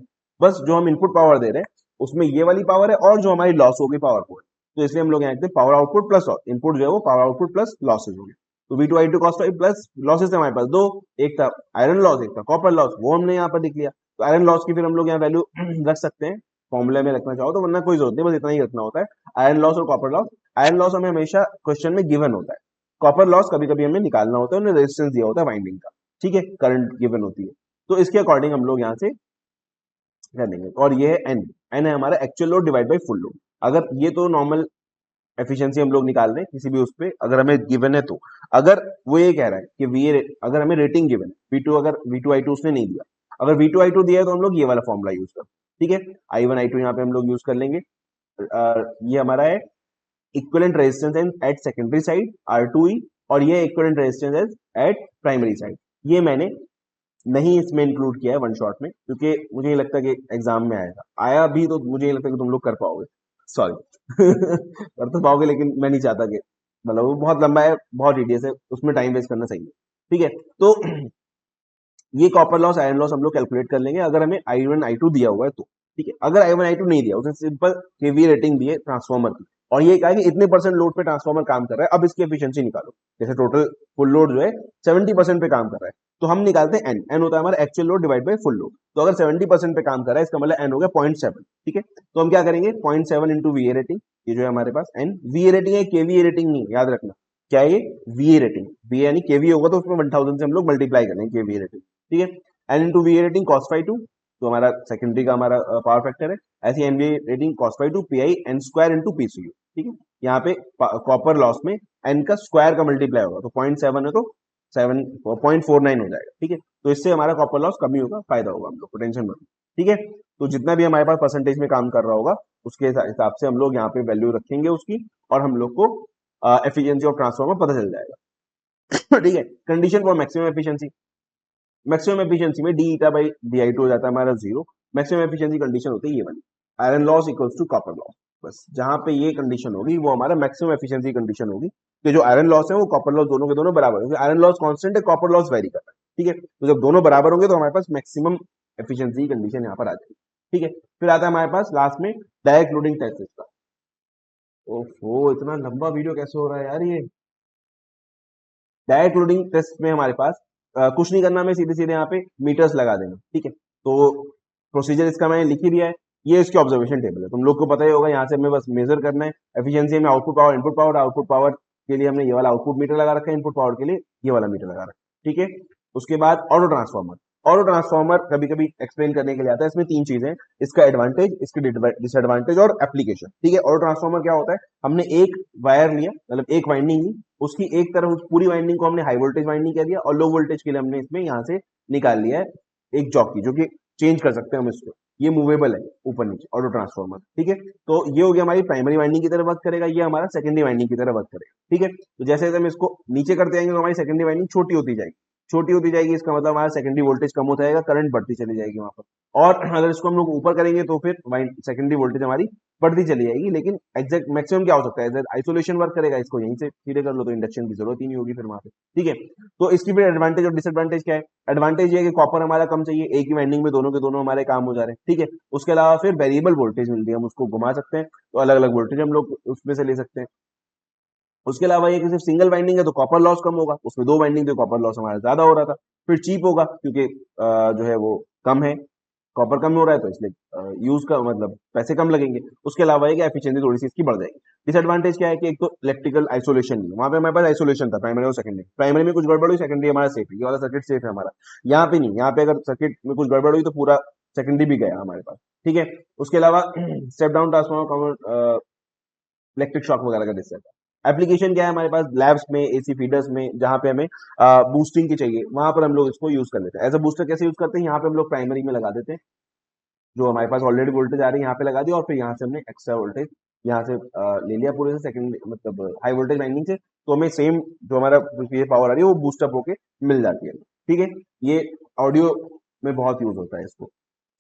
Speaker 1: बस जो हम इनपुट पावर दे रहे हैं उसमें ये वाली पावर है, और जो हमारी लॉस होगी पावर को, तो इसलिए हम लोग यहाँ कहते हैं पावर आउटपुट प्लस इनपुट, जो है वो पावर आउटपुट प्लस लॉसेज होगी। तो V2 I2 cos phi plus losses हमारे पास दो, एक था आयरन लॉस, एक था कॉपर लॉस, वो हमने यहाँ पर लिख लिया। तो आयरन लॉस की फिर हम लोग यहाँ वैल्यू रख सकते हैं, फॉर्मूला में रखना चाहो तो, वरना कोई जरूरत नहीं, बस इतना ही रखना होता है, आयरन लॉस और कॉपर लॉस। आयरन लॉस हमें हमेशा क्वेश्चन में गिवन होता है, कॉपर लॉस कभी कभी हमें निकालना होता है, उन्हें रेजिस्टेंस दिया होता है वाइंडिंग का। ठीक है, करंट गिवन होती है, तो इसके अकॉर्डिंग हम लोग यहाँ से कर देंगे। और ये है एन, एन है हमारा actual load divide by full load. अगर ये तो नॉर्मल एफिशिएंसी हम लोग निकाल रहे हैं किसी भी उस पे, अगर हमें गिवन है तो, अगर वो ये कह रहा है कि वी अगर हमें रेटिंग गिवन है V2, अगर V2 I2 उसने नहीं दिया, अगर V2 I2 दिया है तो हम लोग ये वाला फॉर्मूला यूज कर, ठीक है, I1 I2 यहाँ पे हम लोग यूज कर लेंगे। ये हमारा है equivalent resistance at secondary side R2E, और ये equivalent resistance at primary side. ये मैंने नहीं इसमें इंक्लूड किया है वन शॉट में, क्योंकि मुझे नहीं लगता कि एग्जाम में आएगा, आया भी तो मुझे नहीं लगता कि तुम लोग कर पाओगे, सॉरी कर तो पाओगे, लेकिन मैं नहीं चाहता कि, मतलब वो बहुत लंबा है, बहुत टीडियस है, उसमें टाइम वेस्ट करना सही है। ठीक है, तो ये कॉपर लॉस आयरन लॉस हम लोग कैलकुलेट कर लेंगे अगर हमें I1 I2 दिया हुआ है तो। ठीक है, अगर I1 I2 नहीं दिया, उसने सिंपल केवी रेटिंग दी है ट्रांसफॉर्मर की, और ये कहा कि इतने परसेंट लोड पे ट्रांसफॉर्मर काम कर रहा है, अब इसकी एफिशिएंसी निकालो, जैसे टोटल फुल लोड जो है 70% पे काम कर रहा है, तो हम निकालते हैं एन होता है हमारा actual load divide by full load. तो अगर 70% पे काम कर रहा है, इसका मतलब एन हो गया 0.7। ठीक है, तो हम क्या करेंगे 0.7 इंटू वी ए रेटिंग, ये जो है हमारे पास एन, वी ए रेटिंग है, केवी रेटिंग नहीं, याद रखना क्या है ये, वी ए रेटिंग, वी यानी केवी होगा तो उसमें 1000 से हम लोग मल्टीप्लाई करेंगे केवी रेटिंग। ठीक है, N into V A rating cos phi 2, तो हमारा सेकेंडरी का हमारा पावर फैक्टर है, ऐसी N V rating cos phi 2 P I N square into PCU. ठीक है, यहाँ पे कॉपर लॉस में एन का स्क्वायर का मल्टीप्लाई होगा, तो 0.7 है तो 7.49 हो जाएगा। ठीक है, तो इससे हमारा कॉपर लॉस कमी होगा, फायदा होगा हम लोग को, टेंशन मत। ठीक है, तो जितना भी हमारे पास परसेंटेज में काम कर रहा होगा उसके हिसाब से हम लोग यहाँ पे वैल्यू रखेंगे उसकी, और हम लोग को एफिशिएंसी ऑफ ट्रांसफार्मर पता चल जाएगा। ठीक है, condition for maximum efficiency, maximum efficiency में D eta by D I two हो जाता है हमारा जीरो। मैक्सिमम एफिशिएंसी कंडीशन होती है ये वाली, iron loss equals to copper loss. बस जहां पे ये कंडीशन होगी वो हमारा मैक्सिमम एफिशिएंसी कंडीशन होगी, कि जो आयरन लॉस है वो कॉपर लॉस दोनों के दोनों बराबर होंगे। आयरन लॉस कांस्टेंट है, कॉपर लॉस वेरी कर रहा है। ठीक है, तो जब दोनों बराबर होंगे तो हमारे पास मैक्सिमम एफिशिएंसी कंडीशन यहाँ पर आ जाएगी। ठीक है, फिर आता है हमारे पास लास्ट में डायरेक्ट लोडिंग टेस्ट का। ओहो, इतना लंबा वीडियो कैसे हो रहा है यार ये। डायरेक्ट लोडिंग टेस्ट में हमारे पास कुछ नहीं करना, हमें सीधे सीधे यहाँ पे मीटर्स लगा देना। ठीक है, तो प्रोसीजर इसका मैंने लिख ही दिया है, ये इसकी ऑब्जर्वेशन टेबल है, तुम लोग को पता ही होगा, यहाँ से हमें बस मेजर करना है एफिशिएंसी में output power input power, output power के लिए हमने ये वाला आउटपुट मीटर लगा रखा है, इनपुट पावर के लिए ये वाला मीटर लगा रखा है। ठीक है, उसके बाद ऑटो ट्रांसफॉर्मर। ऑटो ट्रांसफॉर्मर कभी कभी एक्सप्लेन करने के लिए आता है, इसमें तीन चीजें, इसका एडवांटेज, इसकी डिसएडवांटेज और एप्लीकेशन। ठीक है, ऑटो ट्रांसफॉर्मर क्या होता है, हमने एक वायर लिया, मतलब एक वाइंडिंग ली, उसकी एक तरफ पूरी वाइंडिंग को हमने हाई वोल्टेज वाइंडिंग कह दिया, और लो वोल्टेज के लिए हमने इसमें यहाँ से निकाल लिया है एक जॉकी, जो कि चेंज कर सकते हैं हम इसको, ये मूवेबल है ऊपर नीचे ऑटो ट्रांसफॉर्मर। ठीक है, तो ये हो गया हमारी प्राइमरी वाइंडिंग की तरह वर्क करेगा, ये हमारा सेकेंडरी वाइंडिंग की तरह वर्क करेगा। ठीक है, तो जैसे जैसे हम इसको नीचे करते जाएंगे तो हमारी सेकेंडरी वाइंडिंग छोटी होती जाएगी, छोटी होती जाएगी, इसका मतलब हमारा सेकेंडरी वोल्टेज कम होता जाएगा, करंट बढ़ती चली जाएगी वहां पर। और अगर इसको हम लोग ऊपर करेंगे तो फिर सेकेंडरी वोल्टेज हमारी बढ़ती चली जाएगी, लेकिन एग्जैक्ट मैक्सिमम क्या हो सकता है, आइसोलेशन वर्क करेगा, इसको यहीं से सीधे कर लो तो इंडक्शन की जरूरत ही नहीं होगी फिर वहां पे। ठीक है, तो इसकी फिर एडवांटेज और डिसएडवांटेज क्या है? एडवांटेज ये है कि कॉपर हमारा कम चाहिए, एक ही वाइंडिंग में दोनों के दोनों हमारे काम हो जा रहे हैं। ठीक है, उसके अलावा फिर वेरिएबल वोल्टेज मिलती है, हम उसको घुमा सकते हैं, तो अलग अलग वोल्टेज हम लोग उसमें से ले सकते हैं। उसके अलावा ये कि सिर्फ सिंगल वाइंडिंग है तो कॉपर लॉस कम होगा, उसमें दो वाइंडिंग तो कॉपर लॉस हमारा ज्यादा हो रहा था। फिर चीप होगा क्योंकि जो है वो कम है, कॉपर कम हो रहा है तो इसलिए यूज का मतलब पैसे कम लगेंगे। उसके अलावा ये कि एफिशिएंसी थोड़ी सी इसकी बढ़ जाएगी। डिसएडवांटेज क्या है कि एक तो इलेक्ट्रिकल आइसोलेशन नहीं है, वहां पे हमारे पास आइसोलेशन था प्राइमरी और सेकेंडरी, प्राइमरी में कुछ गड़बड़ हुई, सेकेंडरी हमारा सेफ है, ये वाला सर्किट सेफ है हमारा। यहाँ पे नहीं, यहाँ पे अगर सर्किट में कुछ गड़बड़ हुई तो पूरा सेकेंडरी भी गया हमारे पास। ठीक है, उसके अलावा step down transformer, electric shock वगैरह का डिस्क है। एप्लीकेशन क्या है हमारे पास, लैब्स में, एसी फीडर्स में, जहां पे हमें बूस्टिंग की चाहिए वहां पर हम लोग इसको यूज कर लेते हैं। एज अ बूस्टर कैसे यूज करते हैं, यहाँ पे हम लोग प्राइमरी में लगा देते हैं, जो हमारे पास ऑलरेडी वोल्टेज आ रही है यहाँ पे लगा दिया, और फिर यहाँ से हमने एक्स्ट्रा वोल्टेज यहाँ से ले लिया पूरे से सेकंड मतलब हाई वोल्टेज वाइंडिंग से, तो हमें सेम जो हमारा पावर आ रही है वो बूस्टअप होके मिल जाती है। ठीक है, ये ऑडियो में बहुत यूज होता है, इसको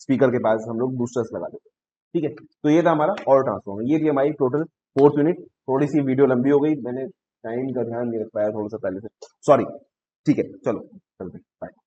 Speaker 1: स्पीकर के पास हम लोग बूस्टर्स लगा देते हैं। ठीक है, तो ये था हमारा और ट्रांसफॉर्मर, ये थी हमारी टोटल फोर्थ यूनिट। थोड़ी सी वीडियो लंबी हो गई, मैंने टाइम का ध्यान नहीं रख पाया थोड़ा सा पहले से, सॉरी। ठीक है, चलो चलते हैं, बाय।